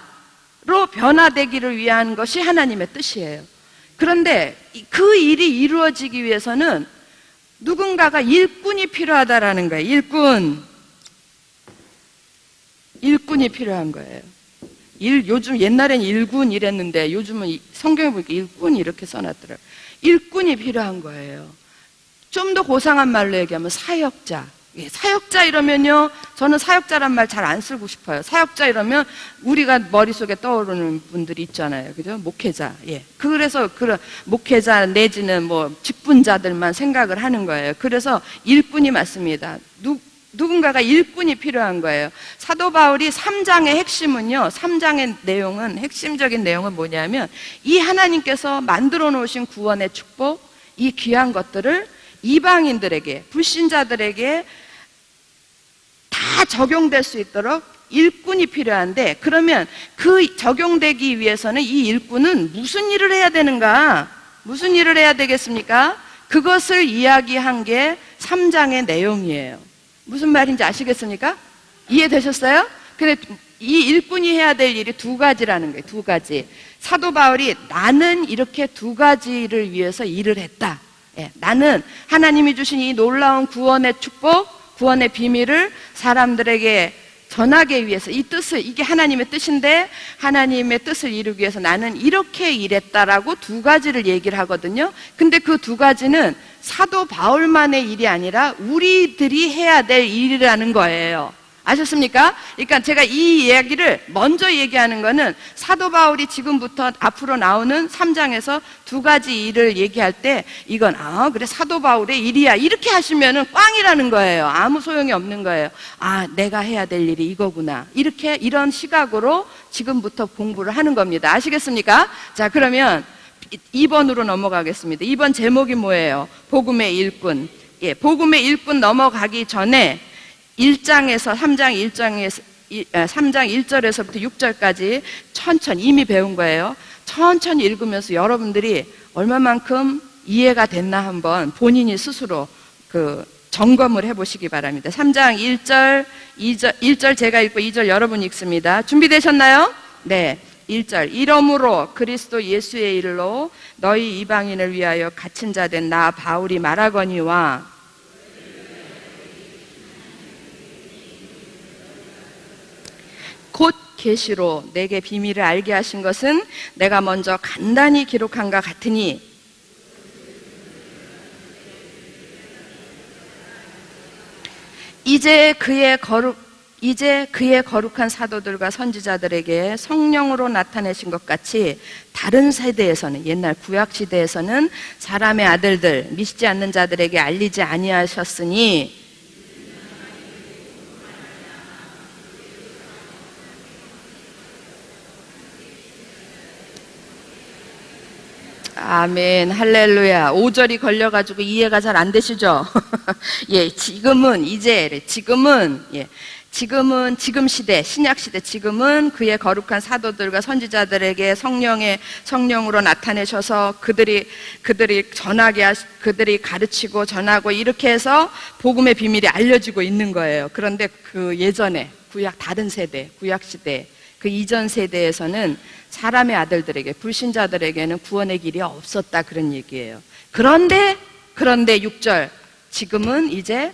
변화되기를 위한 것이 하나님의 뜻이에요. 그런데 그 일이 이루어지기 위해서는 누군가가 일꾼이 필요하다라는 거예요. 일꾼이 필요한 거예요. 요즘 옛날엔 일군 이랬는데 요즘은 성경에 보니까 일꾼 이렇게 써놨더라고요. 일꾼이 필요한 거예요. 좀 더 고상한 말로 얘기하면 사역자. 사역자 이러면요, 저는 사역자란 말 잘 안 쓰고 싶어요. 사역자 이러면 우리가 머릿속에 떠오르는 분들이 있잖아요. 그죠? 목회자. 그래서 목회자 내지는 뭐 직분자들만 생각을 하는 거예요. 그래서 일꾼이 맞습니다. 누군가가 일꾼이 필요한 거예요. 사도 바울이 3장의 핵심은요, 3장의 내용은, 핵심적인 내용은 뭐냐면 이 하나님께서 만들어 놓으신 구원의 축복, 이 귀한 것들을 이방인들에게, 불신자들에게 다 적용될 수 있도록 일꾼이 필요한데, 그러면 그 적용되기 위해서는 이 일꾼은 무슨 일을 해야 되는가? 무슨 일을 해야 되겠습니까? 그것을 이야기한 게 3장의 내용이에요. 무슨 말인지 아시겠습니까? 이해되셨어요? 근데 이 일꾼이 해야 될 일이 두 가지라는 거예요. 두 가지. 사도 바울이 나는 이렇게 두 가지를 위해서 일을 했다. 나는 하나님이 주신 이 놀라운 구원의 축복, 구원의 비밀을 사람들에게 전하기 위해서 이게 하나님의 뜻인데 하나님의 뜻을 이루기 위해서 나는 이렇게 일했다라고 두 가지를 얘기를 하거든요. 근데 그 두 가지는 사도 바울만의 일이 아니라 우리들이 해야 될 일이라는 거예요. 아셨습니까? 그러니까 제가 이 이야기를 먼저 얘기하는 거는 사도 바울이 지금부터 앞으로 나오는 3장에서 두 가지 일을 얘기할 때 이건 그래 사도 바울의 일이야 이렇게 하시면은 꽝이라는 거예요. 아무 소용이 없는 거예요. 내가 해야 될 일이 이거구나. 이런 시각으로 지금부터 공부를 하는 겁니다. 아시겠습니까? 자, 그러면 2번으로 넘어가겠습니다. 2번 제목이 뭐예요? 복음의 일꾼. 복음의 일꾼 넘어가기 전에 3장 1절에서부터 6절까지 천천히 이미 배운 거예요. 천천히 읽으면서 여러분들이 얼마만큼 이해가 됐나 한번 본인이 스스로 점검을 해보시기 바랍니다. 3장 1절 제가 읽고 2절 여러분이 읽습니다. 준비되셨나요? 네. 1절 이러므로 그리스도 예수의 일로 너희 이방인을 위하여 갇힌 자 된 나 바울이 말하거니와 곧 계시로 내게 비밀을 알게 하신 것은 내가 먼저 간단히 기록한과 같으니 이제 그의 거룩한 사도들과 선지자들에게 성령으로 나타내신 것 같이 다른 세대에서는, 옛날 구약 시대에서는 사람의 아들들 믿지 않는 자들에게 알리지 아니하셨으니 아멘, 할렐루야. 5절이 걸려가지고 이해가 잘 안 되시죠? 지금은 지금은 지금 시대, 신약 시대, 지금은 그의 거룩한 사도들과 선지자들에게 성령으로 나타내셔서 그들이 그들이 가르치고 전하고 이렇게 해서 복음의 비밀이 알려지고 있는 거예요. 그런데 그 예전에 구약 다른 세대, 구약 시대, 그 이전 세대에서는 사람의 아들들에게, 불신자들에게는 구원의 길이 없었다, 그런 얘기예요. 그런데 6절, 지금은 이제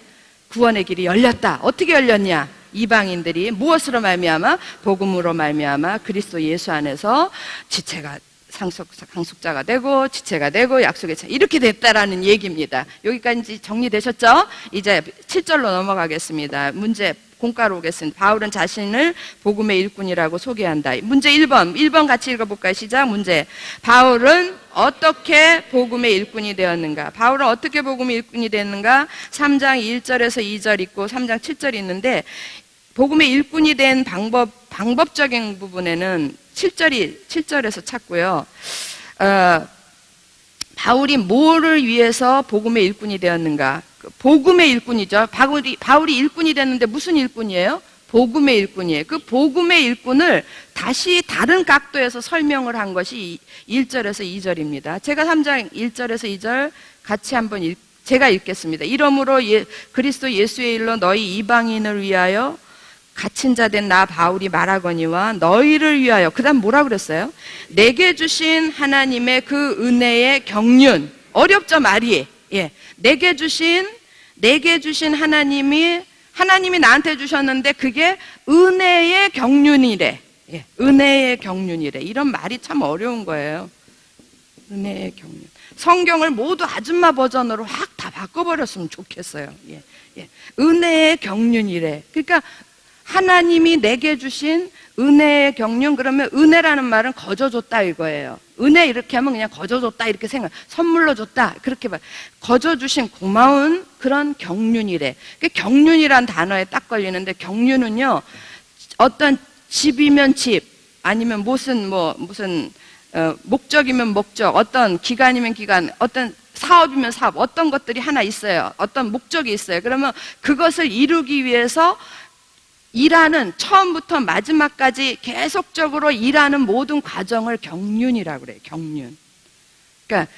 구원의 길이 열렸다. 어떻게 열렸냐? 이방인들이 무엇으로 말미암아? 복음으로 말미암아 그리스도 예수 안에서 지체가 상속자가 되고 지체가 되고 약속의 차, 이렇게 됐다라는 얘기입니다. 여기까지 정리되셨죠? 이제 7절로 넘어가겠습니다. 문제 공과로 오겠습니다. 바울은 자신을 복음의 일꾼이라고 소개한다. 문제 1번 같이 읽어볼까요? 시작. 문제. 바울은 어떻게 복음의 일꾼이 되었는가? 바울은 어떻게 복음의 일꾼이 되었는가? 3장 1절에서 2절 있고 3장 7절이 있는데, 복음의 일꾼이 된 방법적인 부분에는 7절에서 찾고요. 바울이 뭐를 위해서 복음의 일꾼이 되었는가? 복음의 일꾼이죠. 바울이 일꾼이 됐는데 무슨 일꾼이에요? 복음의 일꾼이에요. 그 복음의 일꾼을 다시 다른 각도에서 설명을 한 것이 1절에서 2절입니다. 제가 3장 1절에서 2절 같이 한번 제가 읽겠습니다. 이러므로 그리스도 예수의 일로 너희 이방인을 위하여 갇힌 자 된 나 바울이 말하거니와 너희를 위하여, 그 다음 뭐라 그랬어요? 내게 주신 하나님의 그 은혜의 경륜. 어렵죠, 말이. 예. 내게 주신 하나님이 나한테 주셨는데 그게 은혜의 경륜이래. 예. 은혜의 경륜이래. 이런 말이 참 어려운 거예요. 은혜의 경륜. 성경을 모두 아줌마 버전으로 확 다 바꿔버렸으면 좋겠어요. 예. 예. 은혜의 경륜이래. 그러니까 하나님이 내게 주신 은혜의 경륜, 그러면 은혜라는 말은 거저줬다 이거예요. 은혜 이렇게 하면 그냥 거저줬다 이렇게 선물로 줬다 그렇게 봐. 거저주신 고마운 그런 경륜이래. 경륜이란 단어에 딱 걸리는데, 경륜은요, 어떤 집이면 집, 아니면 무슨 목적이면 목적, 어떤 기간이면 기간, 어떤 사업이면 사업, 어떤 것들이 하나 있어요. 어떤 목적이 있어요. 그러면 그것을 이루기 위해서 일하는, 처음부터 마지막까지 계속적으로 일하는 모든 과정을 경륜이라고 그래요. 경륜. 그러니까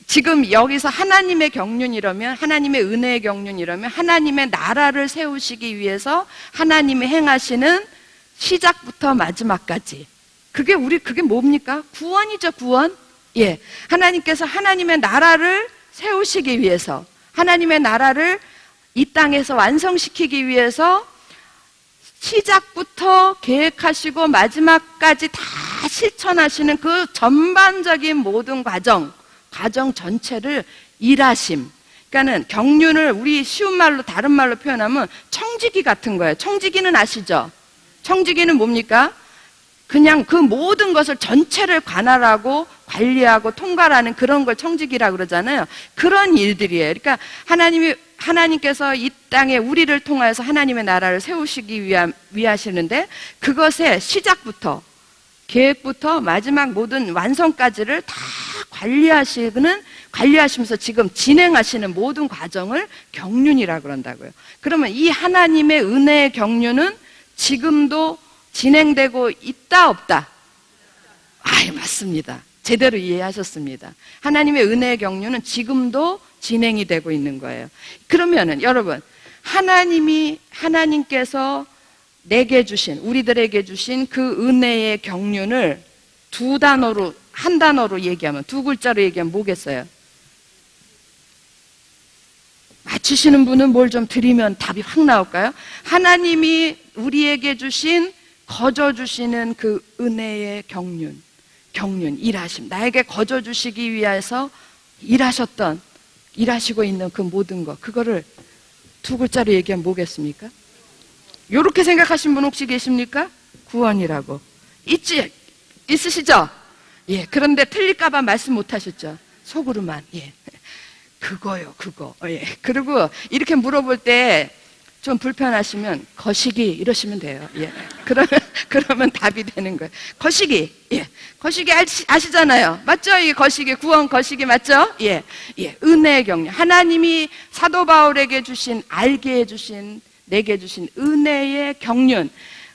지금 여기서 하나님의 경륜이라면, 하나님의 은혜의 경륜이라면 하나님의 나라를 세우시기 위해서 하나님이 행하시는 시작부터 마지막까지, 그게 뭡니까? 구원이죠, 구원. 예. 하나님께서 하나님의 나라를 세우시기 위해서, 하나님의 나라를 이 땅에서 완성시키기 위해서 시작부터 계획하시고 마지막까지 다 실천하시는 그 전반적인 모든 과정 전체를 일하심. 그러니까는 경륜을 우리 쉬운 말로, 다른 말로 표현하면 청지기 같은 거예요. 청지기는 아시죠? 청지기는 뭡니까? 그냥 그 모든 것을 전체를 관할하고 관리하고 통과하는 그런 걸 청지기라고 그러잖아요. 그런 일들이에요. 그러니까 하나님께서 이 땅에 우리를 통하여서 하나님의 나라를 세우시기 위하시는데, 그것의 시작부터, 계획부터 마지막 모든 완성까지를 다 관리하시면서 지금 진행하시는 모든 과정을 경륜이라고 그런다고요. 그러면 이 하나님의 은혜의 경륜은 지금도 진행되고 있다, 없다? 맞습니다. 제대로 이해하셨습니다. 하나님의 은혜의 경륜은 지금도 진행이 되고 있는 거예요. 그러면은 여러분, 하나님께서 내게 주신, 우리들에게 주신 그 은혜의 경륜을 한 단어로 얘기하면, 두 글자로 얘기하면 뭐겠어요? 맞추시는 분은 뭘 좀 드리면 답이 확 나올까요? 하나님이 우리에게 거저주시는 그 은혜의 경륜, 일하심. 나에게 거저주시기 위해서 일하시고 있는 그 모든 것, 그거를 두 글자로 얘기하면 뭐겠습니까? 이렇게 생각하신 분 혹시 계십니까? 구원이라고. 있으시죠? 예. 그런데 틀릴까봐 말씀 못 하셨죠? 속으로만. 예. 그거요, 그거. 예. 그리고 이렇게 물어볼 때 좀 불편하시면 거시기 이러시면 돼요. 예. 그러면 답이 되는 거예요. 거시기. 예. 거시기 아시잖아요. 맞죠? 이 거시기, 구원 거시기 맞죠? 예. 예. 은혜의 경륜. 하나님이 사도 바울에게 알게 해주신, 내게 주신 은혜의 경륜,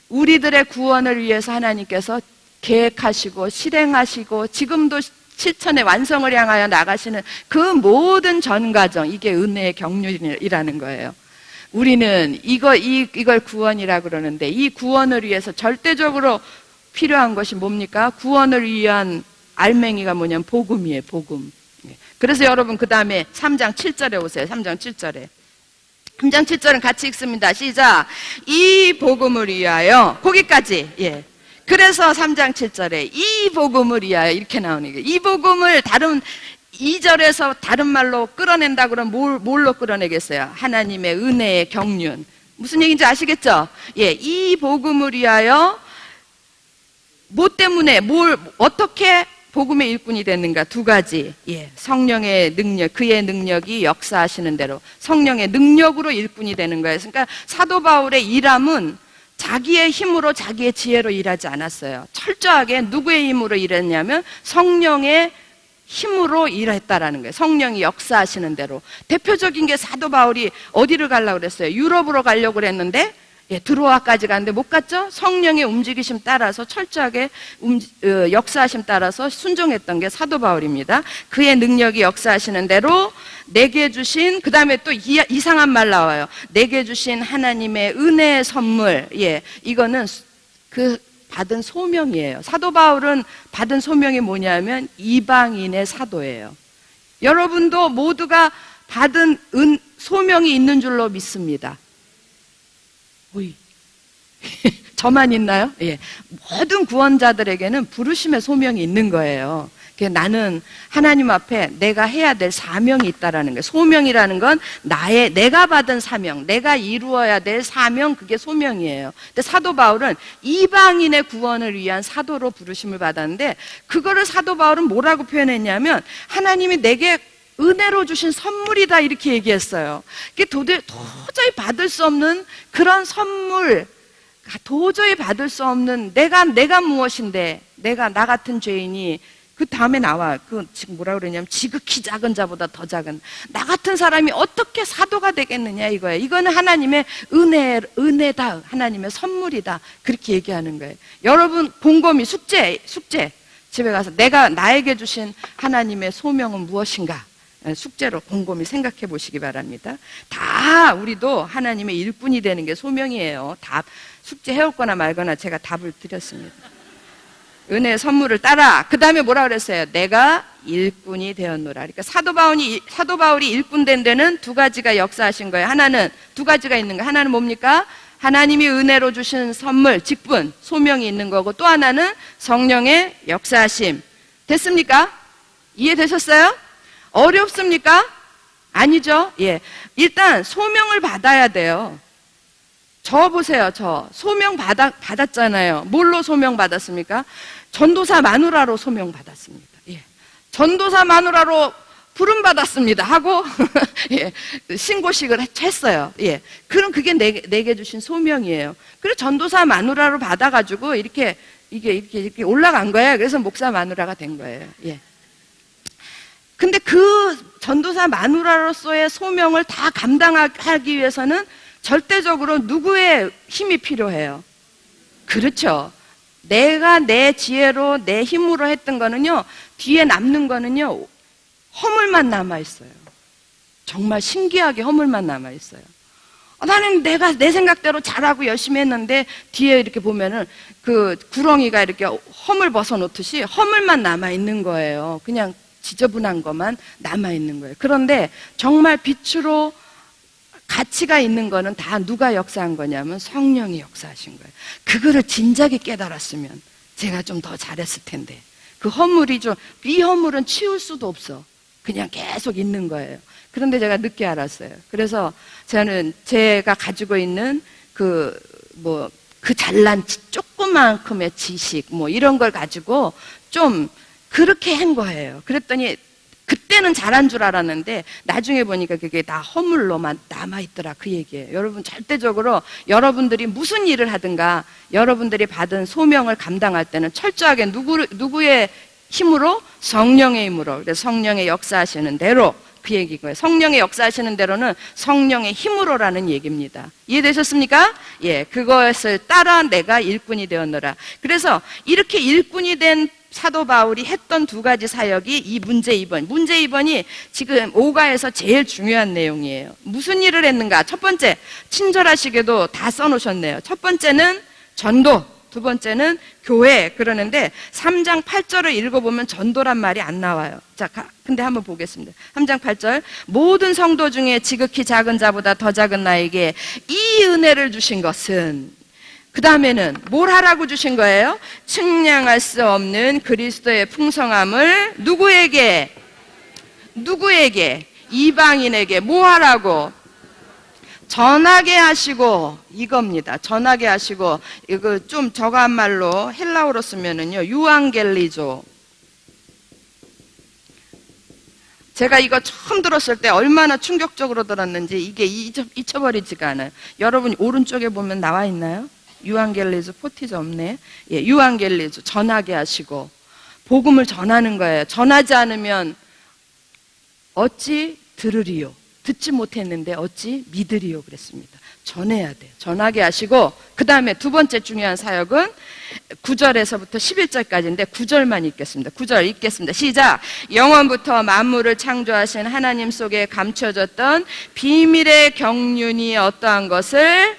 우리들의 구원을 위해서 하나님께서 계획하시고 실행하시고 지금도 실천의 완성을 향하여 나가시는 그 모든 전 과정, 이게 은혜의 경륜이라는 거예요. 우리는 이걸 구원이라고 그러는데, 이 구원을 위해서 절대적으로 필요한 것이 뭡니까? 구원을 위한 알맹이가 뭐냐면 복음이에요. 복음. 그래서 여러분 그 다음에 3장 7절에 오세요. 3장 7절에. 3장 7절은 같이 읽습니다. 시작. 이 복음을 위하여, 거기까지. 예. 그래서 3장 7절에 이 복음을 위하여 이렇게 나오는 거예요. 이 복음을 다른 2절에서 다른 말로 끌어낸다 그러면 뭘로 끌어내겠어요? 하나님의 은혜의 경륜. 무슨 얘기인지 아시겠죠? 예, 이 복음을 위하여 뭐 때문에 어떻게 복음의 일꾼이 됐는가? 두 가지. 예, 성령의 능력, 그의 능력이 역사하시는 대로 성령의 능력으로 일꾼이 되는 거예요. 그러니까 사도 바울의 일함은 자기의 힘으로 자기의 지혜로 일하지 않았어요. 철저하게 누구의 힘으로 일했냐면 성령의 힘으로 일했다라는 거예요. 성령이 역사하시는 대로. 대표적인 게 사도 바울이 어디를 가려고 그랬어요? 유럽으로 가려고 그랬는데 드로아까지 갔는데 못 갔죠? 성령의 움직이심 따라서 철저하게 역사하심 따라서 순종했던 게 사도 바울입니다. 그의 능력이 역사하시는 대로 내게 주신, 그 다음에 또 이상한 말 나와요. 내게 주신 하나님의 은혜의 선물. 예, 이거는 그 받은 소명이에요. 사도 바울은 받은 소명이 뭐냐면 이방인의 사도예요. 여러분도 모두가 받은 소명이 있는 줄로 믿습니다. 오이. 저만 있나요? 예. 모든 구원자들에게는 부르심의 소명이 있는 거예요. 나는 하나님 앞에 내가 해야 될 사명이 있다라는 거예요. 소명이라는 건 내가 받은 사명, 내가 이루어야 될 사명, 그게 소명이에요. 근데 사도 바울은 이방인의 구원을 위한 사도로 부르심을 받았는데, 그거를 사도 바울은 뭐라고 표현했냐면 하나님이 내게 은혜로 주신 선물이다, 이렇게 얘기했어요. 그게 도저히 받을 수 없는 그런 선물, 도저히 받을 수 없는 내가 무엇인데, 나 같은 죄인이, 그 다음에 나와. 지금 뭐라 그러냐면 지극히 작은 자보다 더 작은 나 같은 사람이 어떻게 사도가 되겠느냐, 이거예요. 이거는 하나님의 은혜다, 하나님의 선물이다, 그렇게 얘기하는 거예요. 여러분 곰곰이 숙제 집에 가서 나에게 주신 하나님의 소명은 무엇인가, 숙제로 곰곰이 생각해 보시기 바랍니다. 다 우리도 하나님의 일꾼이 되는 게 소명이에요. 답 숙제 해왔거나 말거나 제가 답을 드렸습니다. 은혜의 선물을 따라. 그 다음에 뭐라 그랬어요? 내가 일꾼이 되었노라. 그러니까 사도 바울이 일꾼 된 데는 두 가지가 역사하신 거예요. 하나는, 두 가지가 있는 거예요. 하나는 뭡니까? 하나님이 은혜로 주신 선물, 직분, 소명이 있는 거고, 또 하나는 성령의 역사하심. 됐습니까? 이해되셨어요? 어렵습니까? 아니죠? 예. 일단 소명을 받아야 돼요. 저 보세요. 저 소명 받았잖아요. 뭘로 소명 받았습니까? 전도사 마누라로 소명 받았습니다. 예. 전도사 마누라로 부름 받았습니다 하고 예. 신고식을 했어요. 예. 그럼 그게 내게 주신 소명이에요. 그래서 전도사 마누라로 받아가지고 이렇게 올라간 거예요. 그래서 목사 마누라가 된 거예요. 예. 근데 그 전도사 마누라로서의 소명을 다 감당하기 위해서는 절대적으로 누구의 힘이 필요해요? 그렇죠. 내가 내 지혜로, 내 힘으로 했던 거는요, 뒤에 남는 거는요, 허물만 남아있어요. 정말 신기하게 허물만 남아있어요. 나는 내가 내 생각대로 잘하고 열심히 했는데, 뒤에 이렇게 보면은 그 구렁이가 이렇게 허물 벗어놓듯이 허물만 남아있는 거예요. 그냥 지저분한 것만 남아있는 거예요. 그런데 정말 빛으로 가치가 있는 거는 다 누가 역사한 거냐면 성령이 역사하신 거예요. 그거를 진작에 깨달았으면 제가 좀 더 잘했을 텐데, 이 허물은 치울 수도 없어. 그냥 계속 있는 거예요. 그런데 제가 늦게 알았어요. 그래서 저는 제가 가지고 있는 그 잘난 조그만큼의 지식 이런 걸 가지고 좀 그렇게 한 거예요. 그랬더니 그때는 잘한 줄 알았는데 나중에 보니까 그게 다 허물로만 남아있더라, 그 얘기예요. 여러분 절대적으로 여러분들이 무슨 일을 하든가 여러분들이 받은 소명을 감당할 때는 철저하게 누구의 힘으로? 성령의 힘으로. 그래서 성령의 역사하시는 대로 그 얘기인 거예요. 성령의 역사하시는 대로는 성령의 힘으로라는 얘기입니다. 이해되셨습니까? 예, 그것을 따라 내가 일꾼이 되었노라. 그래서 이렇게 일꾼이 된 사도 바울이 했던 두 가지 사역이 이 문제 2번. 문제 2번이 지금 5가에서 제일 중요한 내용이에요. 무슨 일을 했는가? 첫 번째, 친절하시게도 다 써놓으셨네요. 첫 번째는 전도, 두 번째는 교회. 그러는데 3장 8절을 읽어보면 전도란 말이 안 나와요. 자, 근데 한번 보겠습니다. 3장 8절. 모든 성도 중에 지극히 작은 자보다 더 작은 나에게 이 은혜를 주신 것은, 그 다음에는 뭘 하라고 주신 거예요? 측량할 수 없는 그리스도의 풍성함을 누구에게? 이방인에게 뭐 하라고? 전하게 하시고, 이겁니다. 전하게 하시고, 이거 좀 저거한 말로 헬라어로 쓰면은요, 유앙겔리조. 제가 이거 처음 들었을 때 얼마나 충격적으로 들었는지 이게 잊혀버리지가 않아요. 여러분 오른쪽에 보면 나와 있나요? 유앙겔리조, 포티조 없네. 예, 유앙겔리조, 전하게 하시고 복음을 전하는 거예요. 전하지 않으면 어찌 들으리요? 듣지 못했는데 어찌 믿으리요? 그랬습니다. 전해야 돼요. 전하게 하시고, 그 다음에 두 번째 중요한 사역은 9절에서부터 11절까지인데 9절만 읽겠습니다. 9절 읽겠습니다. 시작. 영원부터 만물을 창조하신 하나님 속에 감춰졌던 비밀의 경륜이 어떠한 것을,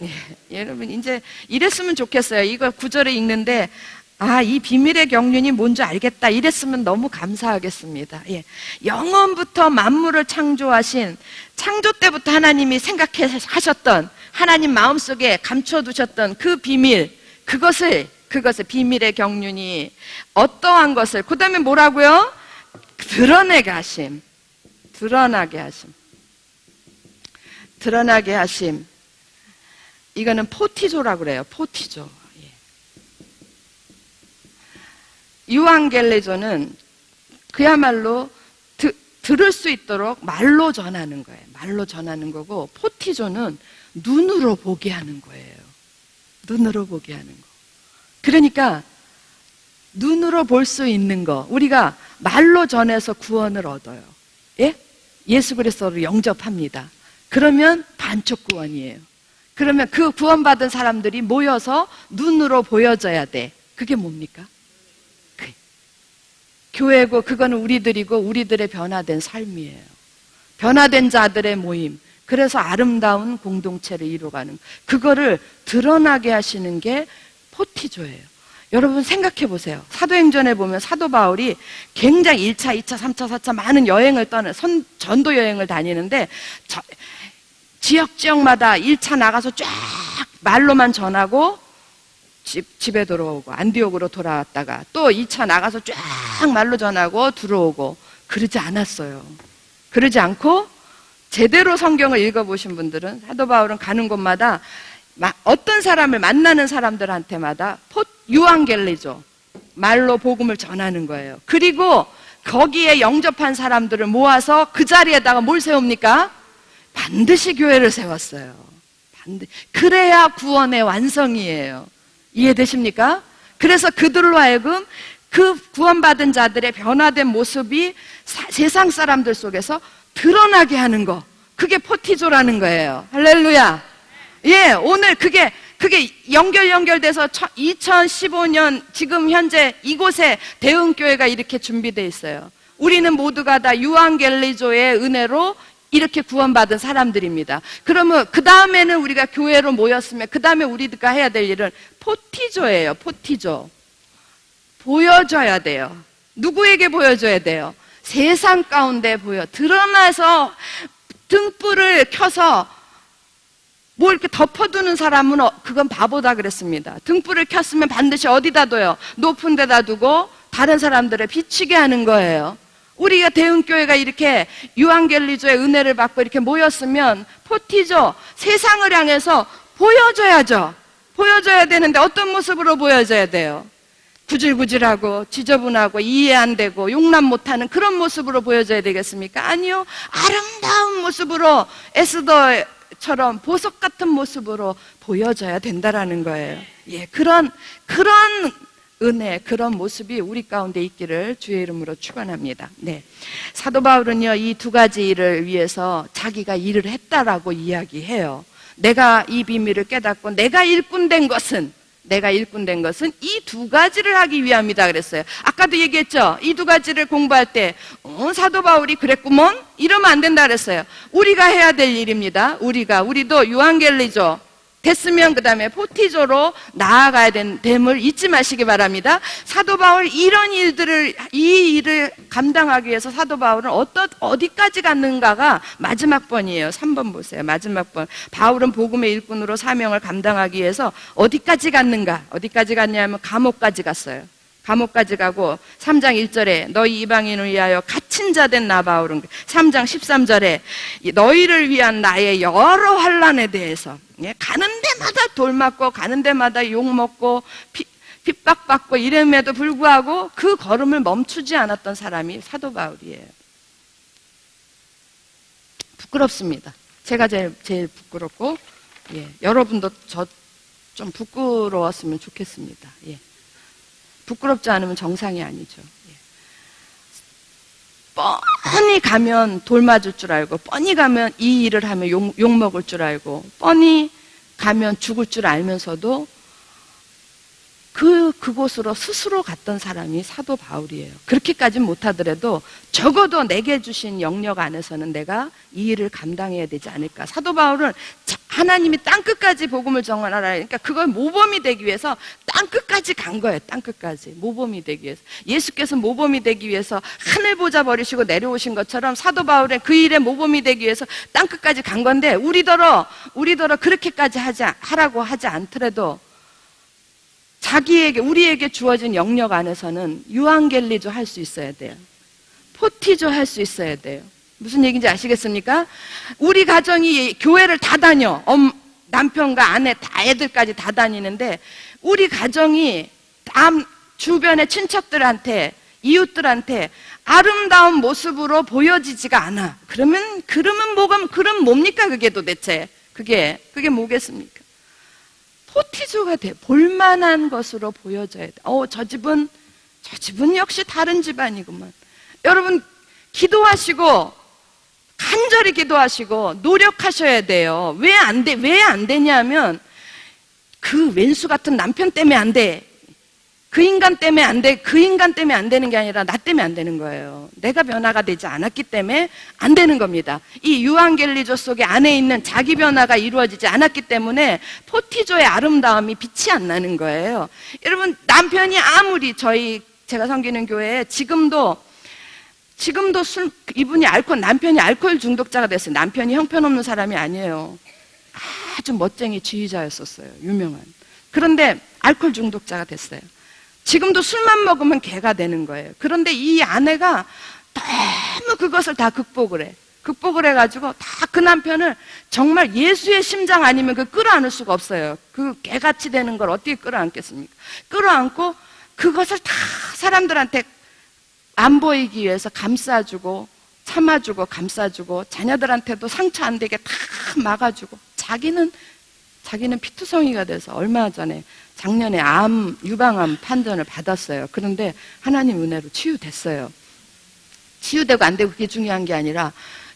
예, 여러분 이제 이랬으면 좋겠어요. 이거 9절에 읽는데 이 비밀의 경륜이 뭔지 알겠다 이랬으면 너무 감사하겠습니다. 예. 영원부터 만물을 창조하신, 창조 때부터 하나님이 생각하셨던, 하나님 마음속에 감춰두셨던 그 비밀, 그것을 비밀의 경륜이 어떠한 것을, 그 다음에 뭐라고요? 드러나게 하심. 이거는 포티조라고 그래요. 포티조. 유앙겔레조는 그야말로 들을 수 있도록 말로 전하는 거예요. 말로 전하는 거고, 포티조는 눈으로 보게 하는 거예요. 눈으로 보게 하는 거. 그러니까 눈으로 볼 수 있는 거, 우리가 말로 전해서 구원을 얻어요. 예? 예수 그리스도를 영접합니다. 그러면 반쪽 구원이에요. 그러면 그 구원받은 사람들이 모여서 눈으로 보여져야 돼. 그게 뭡니까? 교회고, 그거는 우리들이고 우리들의 변화된 삶이에요. 변화된 자들의 모임. 그래서 아름다운 공동체를 이루어가는, 그거를 드러나게 하시는 게 포티조예요. 여러분 생각해 보세요. 사도행전에 보면 사도 바울이 굉장히 1차, 2차, 3차, 4차 많은 여행을 전도 여행을 다니는데, 지역마다 1차 나가서 쫙 말로만 전하고 집에 들어오고, 안디옥으로 돌아왔다가 또 2차 나가서 쫙 말로 전하고 들어오고, 그러지 않았어요. 그러지 않고 제대로 성경을 읽어보신 분들은, 사도 바울은 가는 곳마다 어떤 사람을 만나는 사람들한테마다 유앙겔리조, 말로 복음을 전하는 거예요. 그리고 거기에 영접한 사람들을 모아서 그 자리에다가 뭘 세웁니까? 반드시 교회를 세웠어요. 그래야 구원의 완성이에요. 이해되십니까? 그래서 그들로 하여금 그 구원받은 자들의 변화된 모습이 세상 사람들 속에서 드러나게 하는 거, 그게 포티조라는 거예요. 할렐루야. 예, 오늘 그게 연결돼서 2015년 지금 현재 이곳에 대흥교회가 이렇게 준비되어 있어요. 우리는 모두가 다 유앙겔리조의 은혜로 이렇게 구원받은 사람들입니다. 그러면 그 다음에는 우리가 교회로 모였으면 그 다음에 우리가 해야 될 일은 포티조예요. 포티조. 보여줘야 돼요. 누구에게 보여줘야 돼요? 세상 가운데 드러나서 등불을 켜서 뭐 이렇게 덮어두는 사람은 그건 바보다 그랬습니다. 등불을 켰으면 반드시 어디다 둬요? 높은 데다 두고 다른 사람들을 비치게 하는 거예요. 우리가 대흥교회가 이렇게 유앙겔리조의 은혜를 받고 이렇게 모였으면 포티조, 세상을 향해서 보여줘야죠. 보여줘야 되는데 어떤 모습으로 보여줘야 돼요? 구질구질하고 지저분하고 이해 안 되고 용납 못하는 그런 모습으로 보여줘야 되겠습니까? 아니요. 아름다운 모습으로, 에스더처럼 보석 같은 모습으로 보여줘야 된다라는 거예요. 예, 그런 은혜, 그런 모습이 우리 가운데 있기를 주의 이름으로 축원합니다. 네. 사도 바울은요, 이 두 가지 일을 위해서 자기가 일을 했다라고 이야기해요. 내가 이 비밀을 깨닫고 내가 일꾼 된 것은 이 두 가지를 하기 위함이다 그랬어요. 아까도 얘기했죠. 이 두 가지를 공부할 때 사도 바울이 그랬구먼 이러면 안 된다 그랬어요. 우리가 해야 될 일입니다. 우리도 유앙겔리조 됐으면 그 다음에 포티조로 나아가야 됨을 잊지 마시기 바랍니다. 사도 바울 이 일을 감당하기 위해서 사도 바울은 어디까지 갔는가가 마지막 번이에요. 3번 보세요. 마지막 번. 바울은 복음의 일꾼으로 사명을 감당하기 위해서 어디까지 갔냐면 감옥까지 갔어요. 감옥까지 가고 3장 1절에 너희 이방인을 위하여 갇힌 자 된 나 바울은 3장 13절에 너희를 위한 나의 여러 환난에 대해서 가는 데마다 돌 맞고 가는 데마다 욕 먹고 핍박받고 이름에도 불구하고 그 걸음을 멈추지 않았던 사람이 사도 바울이에요. 부끄럽습니다. 제가 제일 부끄럽고 여러분도 저 좀 부끄러웠으면 좋겠습니다. 부끄럽지 않으면 정상이 아니죠. 뻔히 가면 돌 맞을 줄 알고, 뻔히 가면 이 일을 하면 욕 먹을 줄 알고, 뻔히 가면 죽을 줄 알면서도 그곳으로 스스로 갔던 사람이 사도 바울이에요. 그렇게까지는 못하더라도 적어도 내게 주신 영역 안에서는 내가 이 일을 감당해야 되지 않을까. 사도 바울은 하나님이 땅끝까지 복음을 전하라. 그러니까 그걸 모범이 되기 위해서 땅끝까지 간 거예요. 땅끝까지 모범이 되기 위해서. 예수께서 모범이 되기 위해서 하늘 보좌 버리시고 내려오신 것처럼 사도 바울의 그 일에 모범이 되기 위해서 땅끝까지 간 건데 우리더러 그렇게까지 하라고 하지 않더라도 우리에게 주어진 영역 안에서는 유앙겔리조 할 수 있어야 돼요. 포티조 할 수 있어야 돼요. 무슨 얘기인지 아시겠습니까? 우리 가정이 교회를 다 다녀. 남편과 아내 다 애들까지 다 다니는데 우리 가정이 주변의 친척들한테 이웃들한테 아름다운 모습으로 보여지지가 않아. 그러면 뭡니까 그게 도대체? 그게 뭐겠습니까? 포티조가 돼. 볼만한 것으로 보여져야 돼. 저 집은 역시 다른 집안이구만. 여러분, 기도하시고, 간절히 기도하시고, 노력하셔야 돼요. 왜 안 되냐면, 그 왼수 같은 남편 때문에 안 돼. 그 인간 때문에 안 되는 게 아니라 나 때문에 안 되는 거예요. 내가 변화가 되지 않았기 때문에 안 되는 겁니다. 이 유앙겔리조 속에 안에 있는 자기 변화가 이루어지지 않았기 때문에 포티조의 아름다움이 빛이 안 나는 거예요. 여러분, 남편이 아무리 제가 섬기는 교회에 지금도 이분이 남편이 알코올 중독자가 됐어요. 남편이 형편없는 사람이 아니에요. 아주 멋쟁이 지휘자였었어요. 유명한. 그런데 알코올 중독자가 됐어요. 지금도 술만 먹으면 개가 되는 거예요. 그런데 이 아내가 너무 그것을 다 극복을 해가지고 다 그 남편을 정말 예수의 심장 아니면 끌어안을 수가 없어요. 그 개같이 되는 걸 어떻게 끌어안겠습니까? 끌어안고 그것을 다 사람들한테 안 보이기 위해서 감싸주고 참아주고 감싸주고 자녀들한테도 상처 안 되게 다 막아주고 자기는 피투성이가 돼서 얼마 전에 작년에 유방암 판정을 받았어요. 그런데 하나님 은혜로 치유됐어요. 치유되고 안 되고 그게 중요한 게 아니라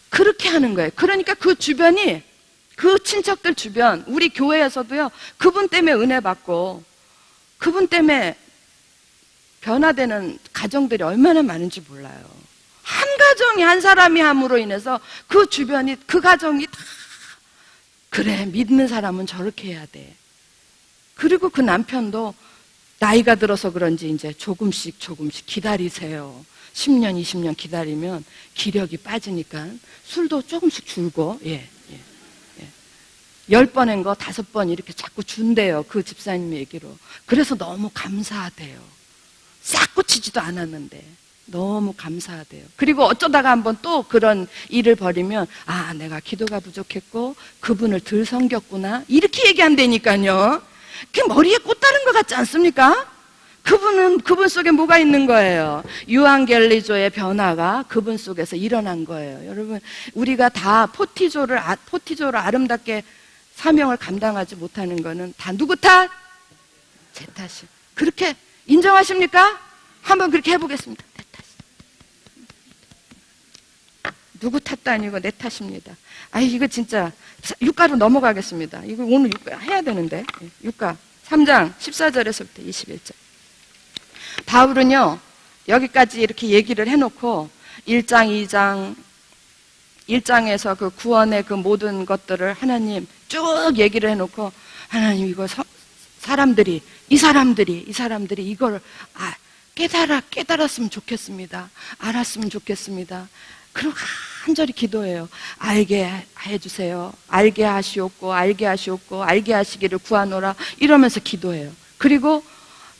그렇게 하는 거예요. 그러니까 그 친척들 주변, 우리 교회에서도요, 그분 때문에 은혜 받고 그분 때문에 변화되는 가정들이 얼마나 많은지 몰라요. 한 가정이 한 사람이 함으로 인해서 그 주변이, 그 가정이 다 그래, 믿는 사람은 저렇게 해야 돼. 그리고 그 남편도 나이가 들어서 그런지 이제 조금씩 기다리세요. 10년, 20년 기다리면 기력이 빠지니까 술도 조금씩 줄고, 10번인 거 5번 이렇게 자꾸 준대요. 그 집사님 얘기로. 그래서 너무 감사하대요. 싹 고치지도 않았는데. 너무 감사하대요. 그리고 어쩌다가 한번 또 그런 일을 벌이면 내가 기도가 부족했고 그분을 덜 섬겼구나 이렇게 얘기한다니까요. 그게 머리에 꽃 다른 것 같지 않습니까? 그분 속에 뭐가 있는 거예요? 유앙겔리조의 변화가 그분 속에서 일어난 거예요. 여러분, 우리가 다 포티조로 아름답게 사명을 감당하지 못하는 거는 다 누구 탓? 제 탓이에요. 그렇게 인정하십니까? 한번 그렇게 해보겠습니다. 내 탓. 누구 탓도 아니고 내 탓입니다. 이거 진짜 유가로 넘어가겠습니다. 이거 오늘 유가 해야 되는데. 유가 3장 14절에서부터 21절. 바울은요, 여기까지 이렇게 얘기를 해놓고 1장, 2장, 1장에서 그 구원의 그 모든 것들을 하나님 쭉 얘기를 해놓고, 하나님 이거 이 사람들이 이걸 깨달았으면 좋겠습니다. 알았으면 좋겠습니다. 그리고 간절히 기도해요. 알게 해주세요. 알게 하시옵고 알게 하시기를 구하노라 이러면서 기도해요. 그리고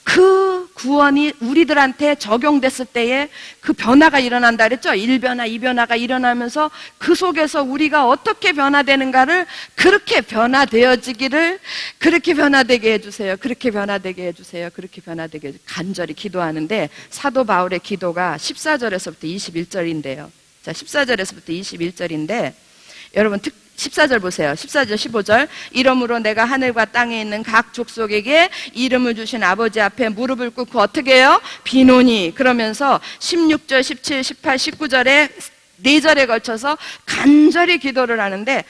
그 구원이 우리들한테 적용됐을 때에 그 변화가 일어난다 그랬죠? 1변화, 2변화가 일어나면서 그 속에서 우리가 어떻게 변화되는가를 그렇게 변화되어지기를 그렇게 변화되게 해주세요. 그렇게 변화되게 해주세요. 그렇게 변화되게 해주세요. 간절히 기도하는데 사도 바울의 기도가 14절에서부터 21절인데요. 자, 14절에서부터 21절인데 여러분 14절 보세요. 14절 15절. 이러므로 내가 하늘과 땅에 있는 각 족속에게 이름을 주신 아버지 앞에 무릎을 꿇고 어떻게 해요? 비노니. 그러면서 16절, 17, 18, 19절에 4절에 걸쳐서 간절히 기도를 하는데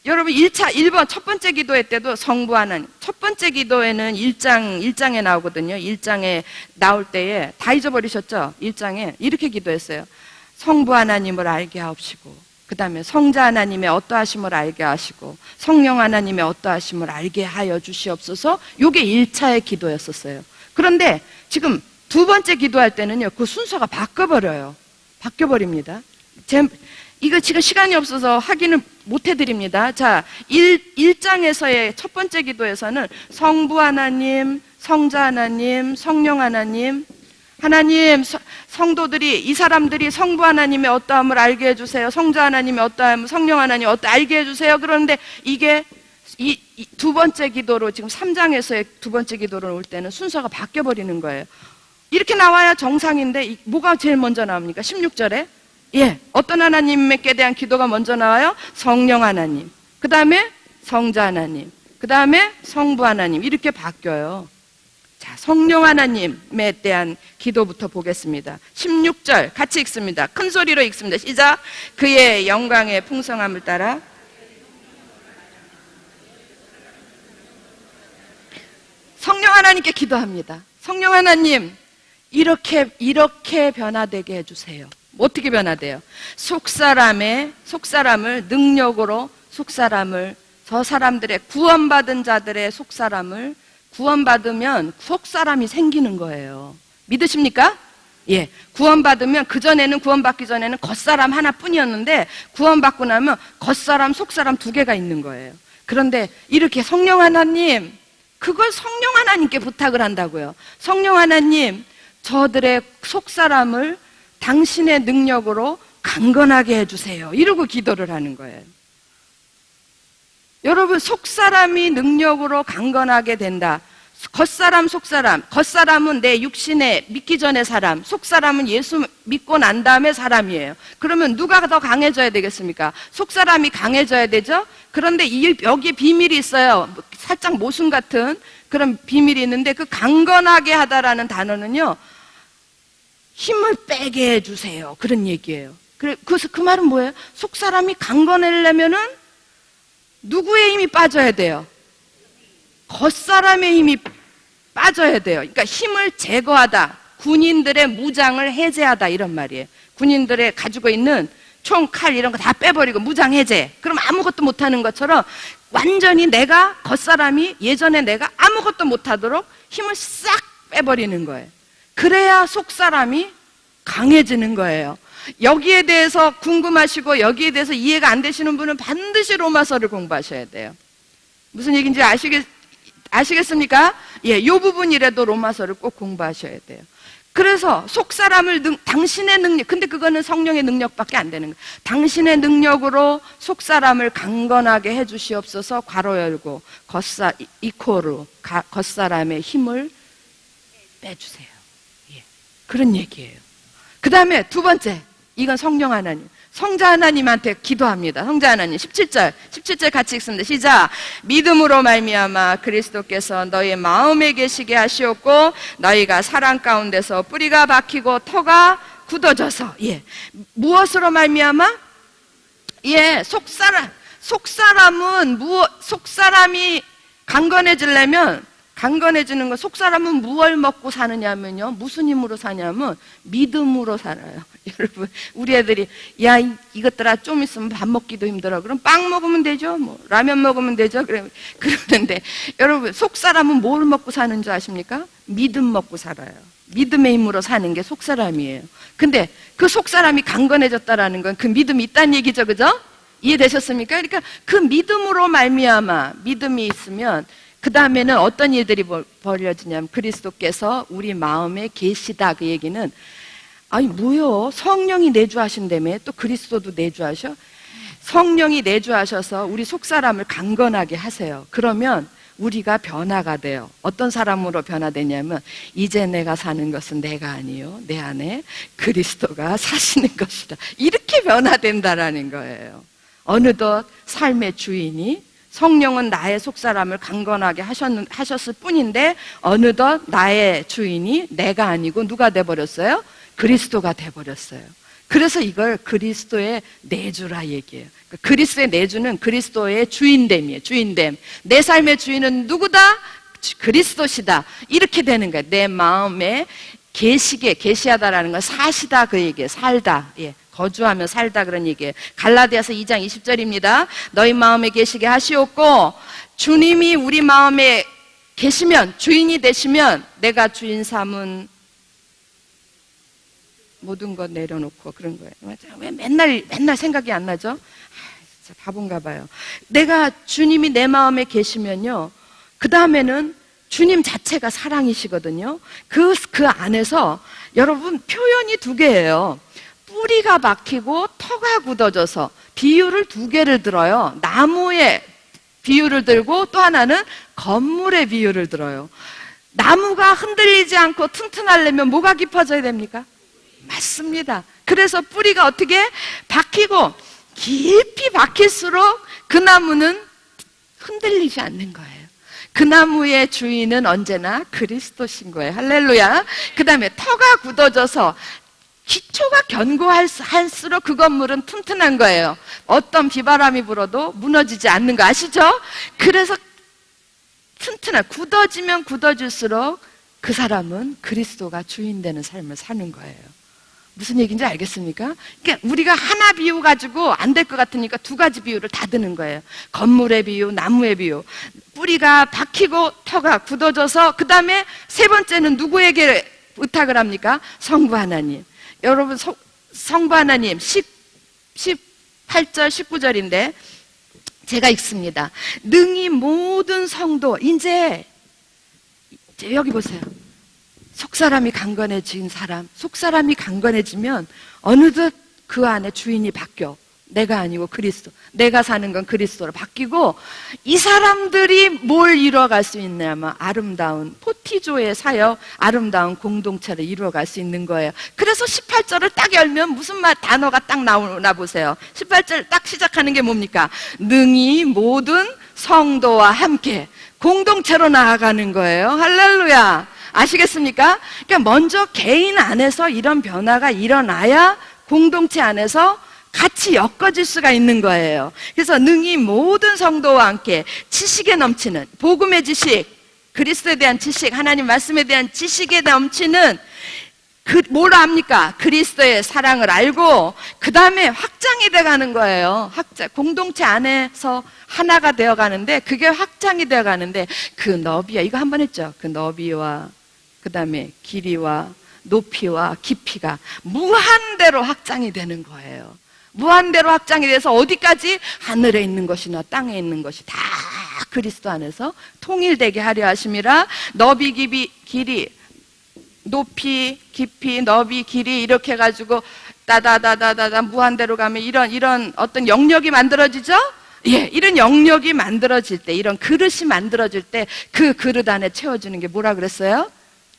여러분 1번 첫 번째 기도회 때도 성부하는 첫 번째 기도에는 1장에 나오거든요. 1장에 나올 때에 다 잊어버리셨죠? 1장에 이렇게 기도했어요. 성부 하나님을 알게 하옵시고 그 다음에 성자 하나님의 어떠하심을 알게 하시고 성령 하나님의 어떠하심을 알게 하여 주시옵소서. 이게 1차의 기도였었어요. 그런데 지금 두 번째 기도할 때는요, 그 순서가 바뀌어버립니다. 이거 지금 시간이 없어서 확인을 못 해드립니다. 자, 1장에서의 첫 번째 기도에서는 성부 하나님, 성자 하나님, 성령 하나님, 성도들이, 이 사람들이 성부 하나님의 어떠함을 알게 해주세요. 성자 하나님의 어떠함, 성령 하나님의 알게 해주세요. 그런데 이게 이 두 번째 기도로 지금 3장에서의 두 번째 기도로 올 때는 순서가 바뀌어버리는 거예요. 이렇게 나와야 정상인데 뭐가 제일 먼저 나옵니까? 16절에 어떤 하나님께 대한 기도가 먼저 나와요? 성령 하나님, 그 다음에 성자 하나님, 그 다음에 성부 하나님, 이렇게 바뀌어요. 자, 성령 하나님에 대한 기도부터 보겠습니다. 16절 같이 읽습니다. 큰 소리로 읽습니다. 시작. 그의 영광의 풍성함을 따라 성령 하나님께 기도합니다. 성령 하나님, 이렇게 변화되게 해주세요. 어떻게 변화돼요? 속사람을 능력으로 저 사람들의 구원받은 자들의 속사람을 구원받으면 속사람이 생기는 거예요. 믿으십니까? 구원받으면 구원받기 전에는 겉사람 하나뿐이었는데 구원받고 나면 겉사람, 속사람 2개가 있는 거예요. 그런데 이렇게 성령 하나님, 그걸 성령 하나님께 부탁을 한다고요. 성령 하나님, 저들의 속사람을 당신의 능력으로 강건하게 해주세요. 이러고 기도를 하는 거예요. 여러분, 속사람이 능력으로 강건하게 된다. 겉사람, 속사람. 겉사람은 내 육신에 믿기 전의 사람, 속사람은 예수 믿고 난 다음에 사람이에요. 그러면 누가 더 강해져야 되겠습니까? 속사람이 강해져야 되죠? 그런데 여기에 비밀이 있어요. 살짝 모순 같은 그런 비밀이 있는데, 그 강건하게 하다라는 단어는요, 힘을 빼게 해주세요. 그런 얘기예요. 그래서 그 말은 뭐예요? 속사람이 강건하려면은 누구의 힘이 빠져야 돼요? 겉사람의 힘이 빠져야 돼요. 그러니까 힘을 제거하다, 군인들의 무장을 해제하다, 이런 말이에요. 군인들의 가지고 있는 총, 칼 이런 거 다 빼버리고 무장 해제. 그럼 아무것도 못하는 것처럼 완전히 겉사람이 예전에 내가 아무것도 못하도록 힘을 싹 빼버리는 거예요. 그래야 속사람이 강해지는 거예요. 여기에 대해서 궁금하시고 여기에 대해서 이해가 안 되시는 분은 반드시 로마서를 공부하셔야 돼요. 무슨 얘기인지 아시겠습니까? 이 부분이라도 로마서를 꼭 공부하셔야 돼요. 그래서 속사람을 당신의 능력, 근데 그거는 성령의 능력밖에 안 되는 거예요. 당신의 능력으로 속사람을 강건하게 해주시옵소서. 괄호 열고 겉사람의 힘을 빼주세요. 그런 얘기예요. 그 다음에 두 번째, 이건 성령 하나님. 성자 하나님한테 기도합니다. 성자 하나님 17절 같이 읽습니다. 시작. 믿음으로 말미암아 그리스도께서 너희 마음에 계시게 하시었고 너희가 사랑 가운데서 뿌리가 박히고 터가 굳어져서 무엇으로 말미암아? 속사람이 강건해지는 거, 속사람은 무엇을 먹고 사느냐면요, 무슨 힘으로 사냐면 믿음으로 살아요. 여러분, 우리 애들이 야 이것들아 좀 있으면 밥 먹기도 힘들어. 그럼 빵 먹으면 되죠, 뭐 라면 먹으면 되죠. 그러는데 여러분, 속사람은 뭘 먹고 사는 줄 아십니까? 믿음 먹고 살아요. 믿음의 힘으로 사는 게 속사람이에요. 근데 그 속사람이 강건해졌다라는 건 그 믿음이 있다는 얘기죠, 그죠? 이해되셨습니까? 그러니까 그 믿음으로 말미암아, 믿음이 있으면 그 다음에는 어떤 일들이 벌어지냐면 그리스도께서 우리 마음에 계시다. 그 얘기는 아니 뭐요? 성령이 내주하신다며 또 그리스도도 내주하셔? 성령이 내주하셔서 우리 속사람을 강건하게 하세요. 그러면 우리가 변화가 돼요. 어떤 사람으로 변화되냐면 이제 내가 사는 것은 내가 아니요 내 안에 그리스도가 사시는 것이다. 이렇게 변화된다라는 거예요. 어느덧 삶의 주인이, 성령은 나의 속사람을 강건하게 하셨을 뿐인데 어느덧 나의 주인이 내가 아니고 누가 돼버렸어요? 그리스도가 돼버렸어요. 그래서 이걸 그리스도의 내주라 얘기해요. 그리스도의 내주는 그리스도의 주인됨이에요. 주인됨. 내 삶의 주인은 누구다? 그리스도시다. 이렇게 되는 거예요. 내 마음에 계시하다라는 건 사시다 그 얘기예요. 살다. 거주하며 살다 그런 얘기예요. 갈라디아서 2장 20절입니다. 너희 마음에 계시게 하시옵고 주님이 우리 마음에 계시면, 주인이 되시면 내가 주인 삼은 모든 것 내려놓고 그런 거예요. 왜 맨날 생각이 안 나죠? 진짜 바본가 봐요. 내가 주님이 내 마음에 계시면요, 그 다음에는 주님 자체가 사랑이시거든요. 그 안에서 여러분 표현이 두 개예요. 뿌리가 박히고 터가 굳어져서 비유를 두 개를 들어요. 나무의 비유를 들고 또 하나는 건물의 비유를 들어요. 나무가 흔들리지 않고 튼튼하려면 뭐가 깊어져야 됩니까? 맞습니다. 그래서 뿌리가 어떻게 박히고 깊이 박힐수록 그 나무는 흔들리지 않는 거예요. 그 나무의 주인은 언제나 그리스도신 거예요. 할렐루야. 그 다음에 터가 굳어져서 기초가 견고할수록 그 건물은 튼튼한 거예요. 어떤 비바람이 불어도 무너지지 않는 거 아시죠? 그래서 굳어지면 굳어질수록 그 사람은 그리스도가 주인 되는 삶을 사는 거예요. 무슨 얘기인지 알겠습니까? 그러니까 우리가 하나 비유 가지고 안 될 것 같으니까 두 가지 비유를 다 드는 거예요. 건물의 비유, 나무의 비유. 뿌리가 박히고 터가 굳어져서 그 다음에 세 번째는 누구에게 의탁을 합니까? 성부 하나님. 여러분, 성부 하나님 18절 19절인데 제가 읽습니다. 능히 모든 성도, 이제 여기 보세요. 속사람이 강건해진 사람, 속사람이 강건해지면 어느덧 그 안에 주인이 바뀌어. 내가 아니고 그리스도, 내가 사는 건 그리스도로 바뀌고, 이 사람들이 뭘 이루어갈 수 있냐면 아름다운 포티조의 사역, 아름다운 공동체를 이루어갈 수 있는 거예요. 그래서 18절을 딱 열면 무슨 단어가 딱 나오나 보세요. 18절 딱 시작하는 게 뭡니까? 능히 모든 성도와 함께 공동체로 나아가는 거예요. 할렐루야. 아시겠습니까? 그러니까 먼저 개인 안에서 이런 변화가 일어나야 공동체 안에서 같이 엮어질 수가 있는 거예요. 그래서 능히 모든 성도와 함께 지식에 넘치는, 복음의 지식, 그리스도에 대한 지식, 하나님 말씀에 대한 지식에 넘치는 뭘 압니까? 그리스도의 사랑을 알고 그 다음에 확장이 돼가는 거예요. 공동체 안에서 하나가 되어가는데, 그게 확장이 되어가는데, 그 너비와, 이거 한 번 했죠. 그 너비와 그 다음에 길이와 높이와 깊이가 무한대로 확장이 되는 거예요. 무한대로 확장이 돼서 어디까지? 하늘에 있는 것이나 땅에 있는 것이 다 그리스도 안에서 통일되게 하려 하심이라. 너비, 길이, 높이, 깊이, 너비, 길이 이렇게 해가지고 따다다다다다 무한대로 가면 이런 어떤 영역이 만들어지죠? 이런 영역이 만들어질 때, 이런 그릇이 만들어질 때 그 그릇 안에 채워주는 게 뭐라 그랬어요?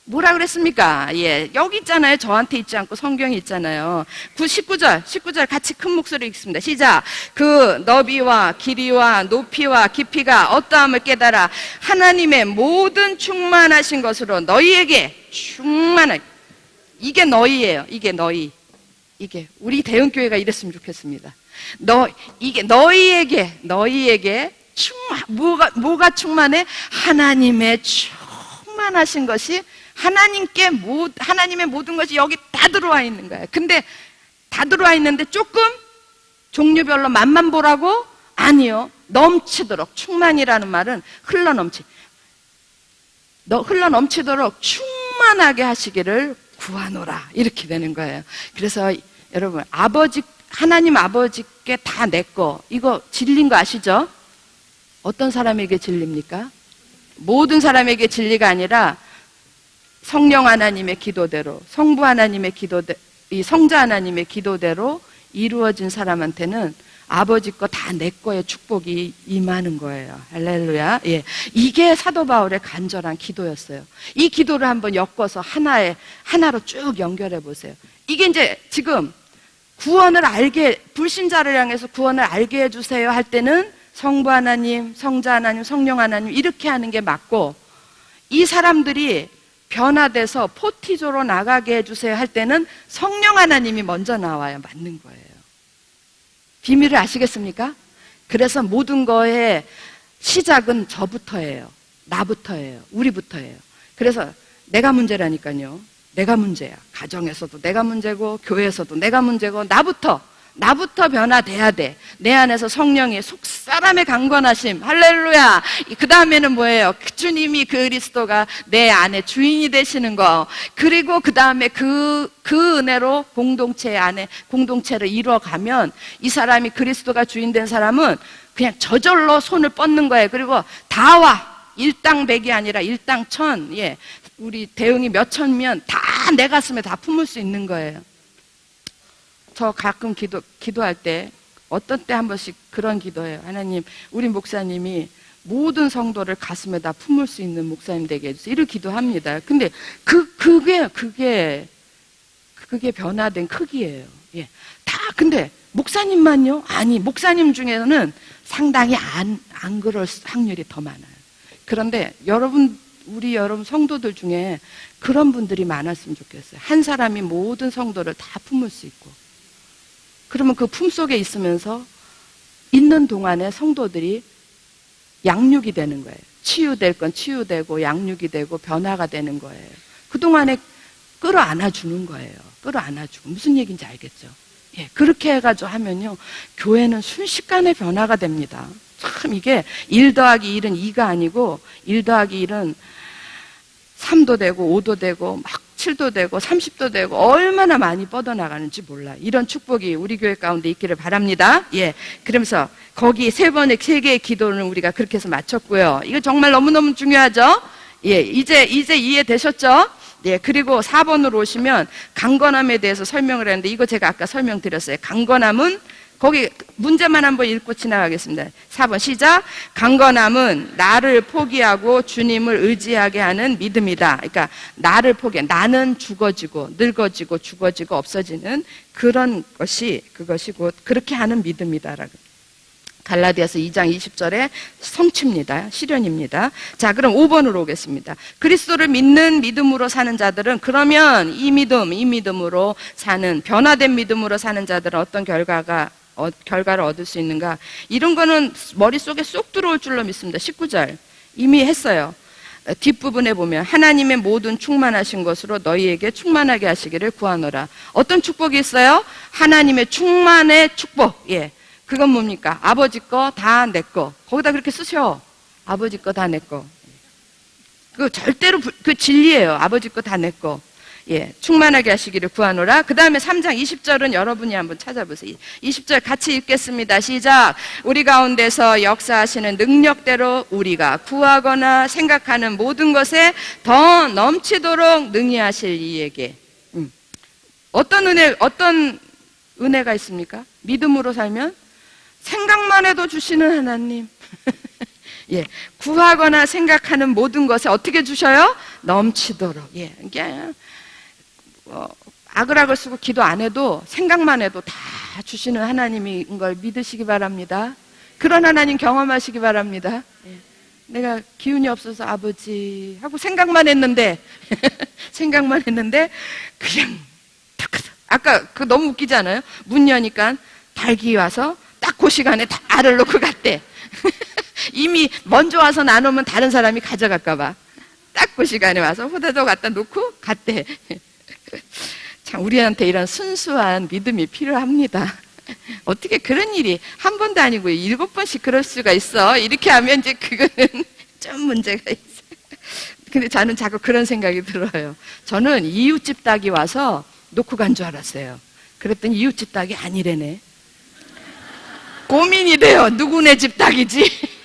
뭐라 그랬습니까? 예, 여기 있잖아요. 저한테 있지 않고 성경에 있잖아요. 19절 같이 큰 목소리 읽습니다. 시작. 그 너비와 길이와 높이와 깊이가 어떠함을 깨달아 하나님의 모든 충만하신 것으로 너희에게 충만하게. 이게 너희예요. 이게 너희. 이게 우리 대형교회가 이랬으면 좋겠습니다. 이게 너희에게 뭐가 충만해? 하나님의 충만하신 것이 하나님의 모든 것이 여기 다 들어와 있는 거예요. 근데 다 들어와 있는데 조금 종류별로 맛만 보라고? 아니요. 넘치도록. 충만이라는 말은 흘러넘치도록 충만하게 하시기를 구하노라. 이렇게 되는 거예요. 그래서 여러분, 하나님 아버지께 다 내 거, 이거 진리인 거 아시죠? 어떤 사람에게 진리입니까? 모든 사람에게 진리가 아니라 성령 하나님의 기도대로, 성부 하나님의 이 성자 하나님의 기도대로 이루어진 사람한테는 아버지 거 다 내 거의 축복이 임하는 거예요. 할렐루야. 예. 이게 사도 바울의 간절한 기도였어요. 이 기도를 한번 엮어서 하나로 쭉 연결해 보세요. 이게 이제 지금 불신자를 향해서 구원을 알게 해주세요 할 때는 성부 하나님, 성자 하나님, 성령 하나님 이렇게 하는 게 맞고, 이 사람들이 변화돼서 포티조로 나가게 해주세요 할 때는 성령 하나님이 먼저 나와야 맞는 거예요. 비밀을 아시겠습니까? 그래서 모든 거의 시작은 저부터예요. 나부터예요. 우리부터예요. 그래서 내가 문제라니까요. 내가 문제야. 가정에서도 내가 문제고, 교회에서도 내가 문제고, 나부터 변화돼야 돼. 내 안에서 성령의 속사람의 강건하심. 할렐루야. 그 다음에는 뭐예요? 주님이 그리스도가 내 안에 주인이 되시는 거. 그리고 그 다음에 그 은혜로 공동체 안에 공동체를 이루어가면 이 사람이 그리스도가 주인된 사람은 그냥 저절로 손을 뻗는 거예요. 그리고 다 와. 일당백이 아니라 일당천. 예. 우리 대응이 몇천면 다 내 가슴에 다 품을 수 있는 거예요. 저 가끔 기도할 때 어떤 때 한 번씩 그런 기도해요. 하나님, 우리 목사님이 모든 성도를 가슴에 다 품을 수 있는 목사님 되게 해주세요. 이렇게 기도합니다. 근데 그게 변화된 크기예요. 예. 근데 목사님만요? 아니, 목사님 중에는 상당히 안 그럴 확률이 더 많아요. 그런데 우리 여러분 성도들 중에 그런 분들이 많았으면 좋겠어요. 한 사람이 모든 성도를 다 품을 수 있고, 그러면 그 품속에 있으면서 있는 동안에 성도들이 양육이 되는 거예요. 치유될 건 치유되고 양육이 되고 변화가 되는 거예요. 그동안에 끌어안아 주는 거예요. 끌어안아주고. 무슨 얘기인지 알겠죠? 예, 그렇게 해가지고 하면요, 교회는 순식간에 변화가 됩니다. 참 이게 1 더하기 1은 2가 아니고 1 더하기 1은 3도 되고 5도 되고 막 7도 되고 30도 되고 얼마나 많이 뻗어나가는지 몰라요. 이런 축복이 우리 교회 가운데 있기를 바랍니다. 예, 그러면서 거기 세 개의 기도는 우리가 그렇게 해서 마쳤고요. 이거 정말 너무너무 중요하죠? 예, 이제 이해되셨죠? 예, 그리고 4번으로 오시면 강건함에 대해서 설명을 했는데, 이거 제가 아까 설명드렸어요. 강건함은 거기 문제만 한번 읽고 지나가겠습니다. 4번 시작. 강건함은 나를 포기하고 주님을 의지하게 하는 믿음이다. 그러니까 나를 포기해. 나는 죽어지고 늙어지고 죽어지고 없어지는 그것이 곧 그렇게 하는 믿음이다라고. 갈라디아서 2장 20절에 성취입니다. 실현입니다. 자, 그럼 5번으로 오겠습니다. 그리스도를 믿는 믿음으로 사는 자들은, 그러면 이 믿음으로 사는, 변화된 믿음으로 사는 자들은 어떤 결과를 얻을 수 있는가? 이런 거는 머릿속에 쏙 들어올 줄로 믿습니다. 19절 이미 했어요. 뒷부분에 보면 하나님의 모든 충만하신 것으로 너희에게 충만하게 하시기를 구하노라. 어떤 축복이 있어요? 하나님의 충만의 축복. 예, 그건 뭡니까? 아버지 거 다 내 거. 거기다 그렇게 쓰셔. 아버지 거 다 내 거. 그 절대로 그 진리예요. 아버지 거 다 내 거. 예, 충만하게 하시기를 구하노라. 그 다음에 3장 20절은 여러분이 한번 찾아보세요. 20절 같이 읽겠습니다. 시작. 우리 가운데서 역사하시는 능력대로 우리가 구하거나 생각하는 모든 것에 더 넘치도록 능히 하실 이에게. 어떤 은혜가 있습니까? 믿음으로 살면 생각만 해도 주시는 하나님. 예, 구하거나 생각하는 모든 것에 어떻게 주셔요? 넘치도록. 예, 이게 아글아글 쓰고 기도 안 해도 생각만 해도 다 주시는 하나님인 걸 믿으시기 바랍니다. 그런 하나님 경험하시기 바랍니다. 예. 내가 기운이 없어서 아버지 하고 생각만 했는데 생각만 했는데 그냥 아까 그 너무 웃기지 않아요? 문 여니까 닭이 와서 딱 그 시간에 다 알을 놓고 갔대. 이미 먼저 와서 나누면 다른 사람이 가져갈까 봐 딱 그 시간에 와서 후다닥 갖다 놓고 갔대. 참 우리한테 이런 순수한 믿음이 필요합니다. 어떻게 그런 일이 한 번도 아니고 7번씩 그럴 수가 있어. 이렇게 하면 이제 그거는 좀 문제가 있어요. 근데 저는 자꾸 그런 생각이 들어요. 저는 이웃집 닭이 와서 놓고 간 줄 알았어요. 그랬더니 이웃집 닭이 아니래네. 고민이 돼요. 누구네 집 닭이지?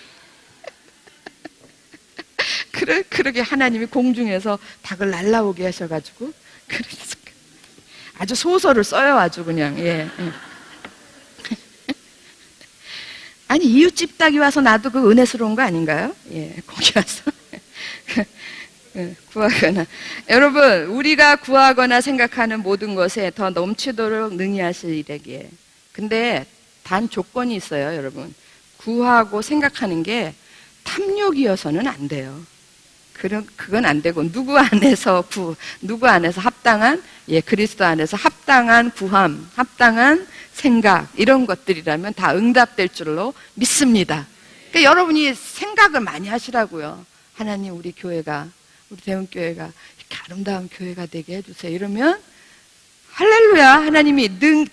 그러게 하나님이 공중에서 닭을 날라오게 하셔가지고 그래서 아주 소설을 써요. 아주 그냥. 예. 아니 이웃집 닭이 와서 나도 그 은혜스러운 거 아닌가요? 예, 거기 와서 구하거나. 여러분 우리가 구하거나 생각하는 모든 것에 더 넘치도록 능히 하실 이래기에. 근데 단 조건이 있어요. 여러분 구하고 생각하는 게 탐욕이어서는 안 돼요. 그건 안 되고 누구 안에서 합당한, 예, 그리스도 안에서 합당한 구함, 합당한 생각 이런 것들이라면 다 응답될 줄로 믿습니다. 그러니까 여러분이 생각을 많이 하시라고요. 하나님 우리 교회가, 우리 대원교회가 이렇게 아름다운 교회가 되게 해주세요. 이러면 할렐루야, 하나님이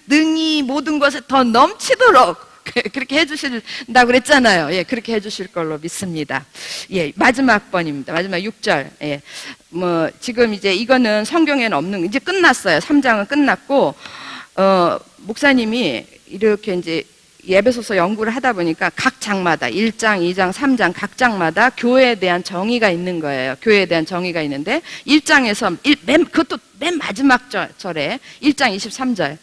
능히 모든 것에 더 넘치도록 그렇게 해주신다고 그랬잖아요. 예, 그렇게 해주실 걸로 믿습니다. 예, 마지막 번입니다. 마지막 6절. 예, 지금 이제 이거는 성경에는 없는, 이제 끝났어요. 3장은 끝났고, 목사님이 이렇게 이제 예배소서 연구를 하다 보니까 각 장마다 1장, 2장, 3장 각 장마다 교회에 대한 정의가 있는 거예요. 교회에 대한 정의가 있는데 1장에서 그것도 맨 마지막 절에 1장 23절.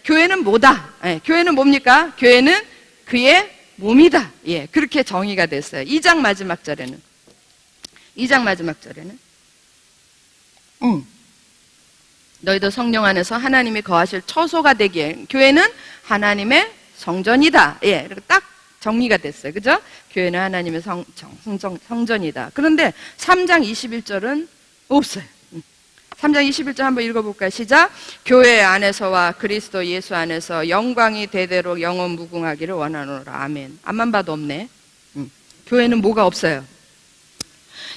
교회는 뭐다? 예, 교회는 뭡니까? 교회는 그의 몸이다. 예, 그렇게 정의가 됐어요. 2장 마지막 절에는 너희도 성령 안에서 하나님이 거하실 처소가 되기에 교회는 하나님의 성전이다. 예, 이렇게 딱 정리가 됐어요. 그죠? 교회는 하나님의 성전이다. 그런데 3장 21절은 없어요. 3장 21절 한번 읽어볼까요? 시작. 교회 안에서와 그리스도 예수 안에서 영광이 대대로 영원 무궁하기를 원하노라. 아멘. 앞만 봐도 없네. 교회는 뭐가 없어요?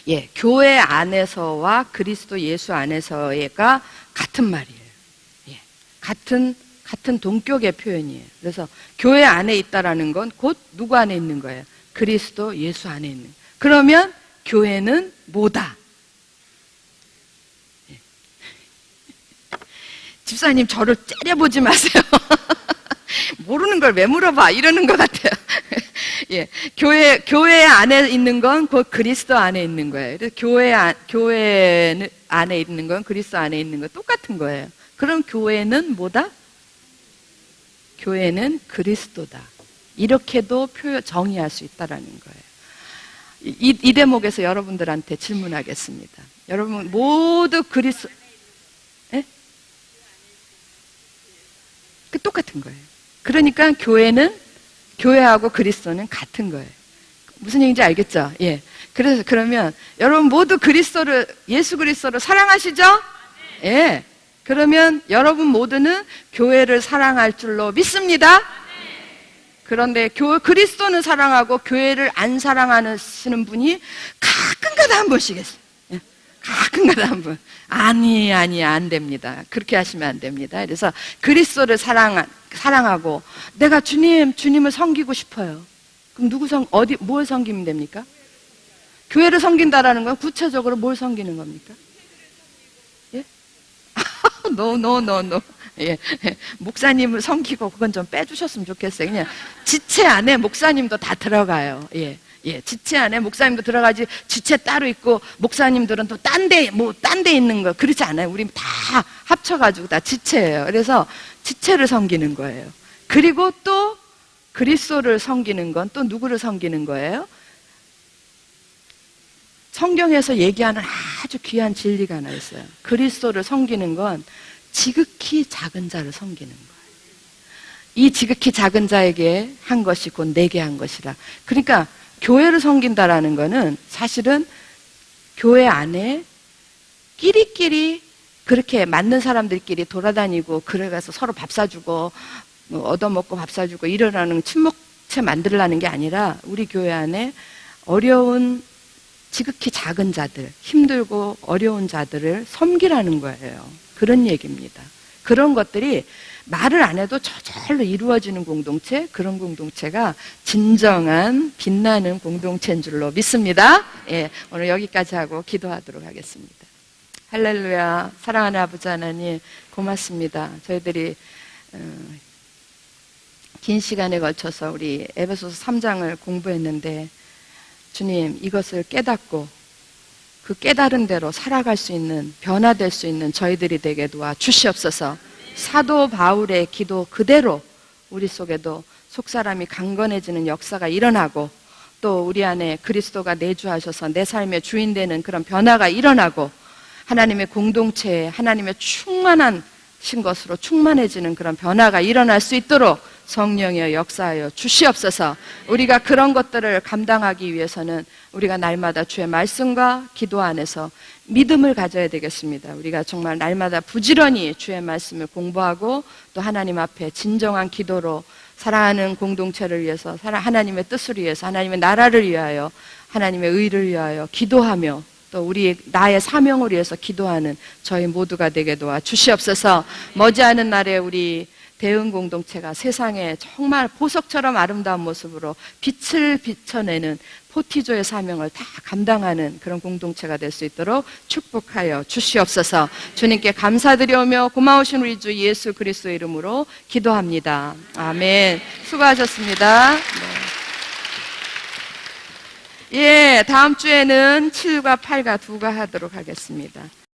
예, 교회 안에서와 그리스도 예수 안에서가 같은 말이에요. 예, 같은 동격의 표현이에요. 그래서 교회 안에 있다라는 건 곧 누구 안에 있는 거예요? 그리스도 예수 안에 있는. 그러면 교회는 뭐다? 예. 집사님 저를 째려보지 마세요. 모르는 걸 왜 물어봐? 이러는 것 같아요. 예, 교회 안에 있는 건 곧 그리스도 안에 있는 거예요. 그래서 교회 안에 있는 건 그리스도 안에 있는 건 똑같은 거예요. 그럼 교회는 뭐다? 교회는 그리스도다. 이렇게도 정의할 수 있다라는 거예요. 이 대목에서 여러분들한테 질문하겠습니다. 여러분 모두 그리스도, 예? 그 똑같은 거예요. 그러니까 교회하고 그리스도는 같은 거예요. 무슨 얘기인지 알겠죠? 예. 그러면 여러분 모두 예수 그리스도를 사랑하시죠? 예. 그러면 여러분 모두는 교회를 사랑할 줄로 믿습니다. 그런데 그리스도는 사랑하고 교회를 안 사랑하시는 분이 가끔가다 한 분씩 있어요. 예. 가끔가다 한 분. 아니, 안 됩니다. 그렇게 하시면 안 됩니다. 그래서 그리스도를 사랑하고 내가 주님을 섬기고 싶어요. 그럼 뭘 섬기면 됩니까? 교회를 섬긴다라는 건 구체적으로 뭘 섬기는 겁니까? 예? No. 예. 목사님을 섬기고 그건 좀 빼주셨으면 좋겠어요. 그냥 지체 안에 목사님도 다 들어가요. 예. 예, 지체 안에 목사님도 들어가지, 지체 따로 있고, 목사님들은 또 딴 데 있는 거, 그렇지 않아요. 우리 다 합쳐가지고 다 지체예요. 그래서 지체를 섬기는 거예요. 그리고 또 그리스도를 섬기는 건 또 누구를 섬기는 거예요? 성경에서 얘기하는 아주 귀한 진리가 하나 있어요. 그리스도를 섬기는 건 지극히 작은 자를 섬기는 거예요. 이 지극히 작은 자에게 한 것이 곧 내게 한 것이라. 그러니까 교회를 섬긴다라는 거는 사실은 교회 안에 끼리끼리 그렇게 맞는 사람들끼리 돌아다니고 그래가서 서로 밥 사주고 얻어먹고 밥 사주고 이러라는 친목체 만들라는 게 아니라 우리 교회 안에 어려운 지극히 작은 자들, 힘들고 어려운 자들을 섬기라는 거예요. 그런 얘기입니다. 그런 것들이 말을 안 해도 저절로 이루어지는 공동체, 그런 공동체가 진정한 빛나는 공동체인 줄로 믿습니다. 예, 오늘 여기까지 하고 기도하도록 하겠습니다. 할렐루야. 사랑하는 아버지 하나님 고맙습니다. 저희들이 긴 시간에 걸쳐서 우리 에베소서 3장을 공부했는데 주님, 이것을 깨닫고 그 깨달은 대로 살아갈 수 있는, 변화될 수 있는 저희들이 되게 도와 주시옵소서. 사도 바울의 기도 그대로 우리 속에도 속사람이 강건해지는 역사가 일어나고 또 우리 안에 그리스도가 내주하셔서 내 삶의 주인 되는 그런 변화가 일어나고 하나님의 공동체에 하나님의 충만한 신 것으로 충만해지는 그런 변화가 일어날 수 있도록 성령이여 역사하여 주시옵소서. 우리가 그런 것들을 감당하기 위해서는 우리가 날마다 주의 말씀과 기도 안에서 믿음을 가져야 되겠습니다. 우리가 정말 날마다 부지런히 주의 말씀을 공부하고 또 하나님 앞에 진정한 기도로 사랑하는 공동체를 위해서 하나님의 뜻을 위해서 하나님의 나라를 위하여 하나님의 의를 위하여 기도하며 또 우리 나의 사명을 위해서 기도하는 저희 모두가 되게 도와 주시옵소서. 머지않은 날에 우리 대응 공동체가 세상에 정말 보석처럼 아름다운 모습으로 빛을 비춰내는 포티조의 사명을 다 감당하는 그런 공동체가 될 수 있도록 축복하여 주시옵소서. 주님께 감사드리오며 고마우신 우리 주 예수 그리스도의 이름으로 기도합니다. 아멘. 수고하셨습니다. 네. 예, 다음 주에는 7과 8과 2가 하도록 하겠습니다.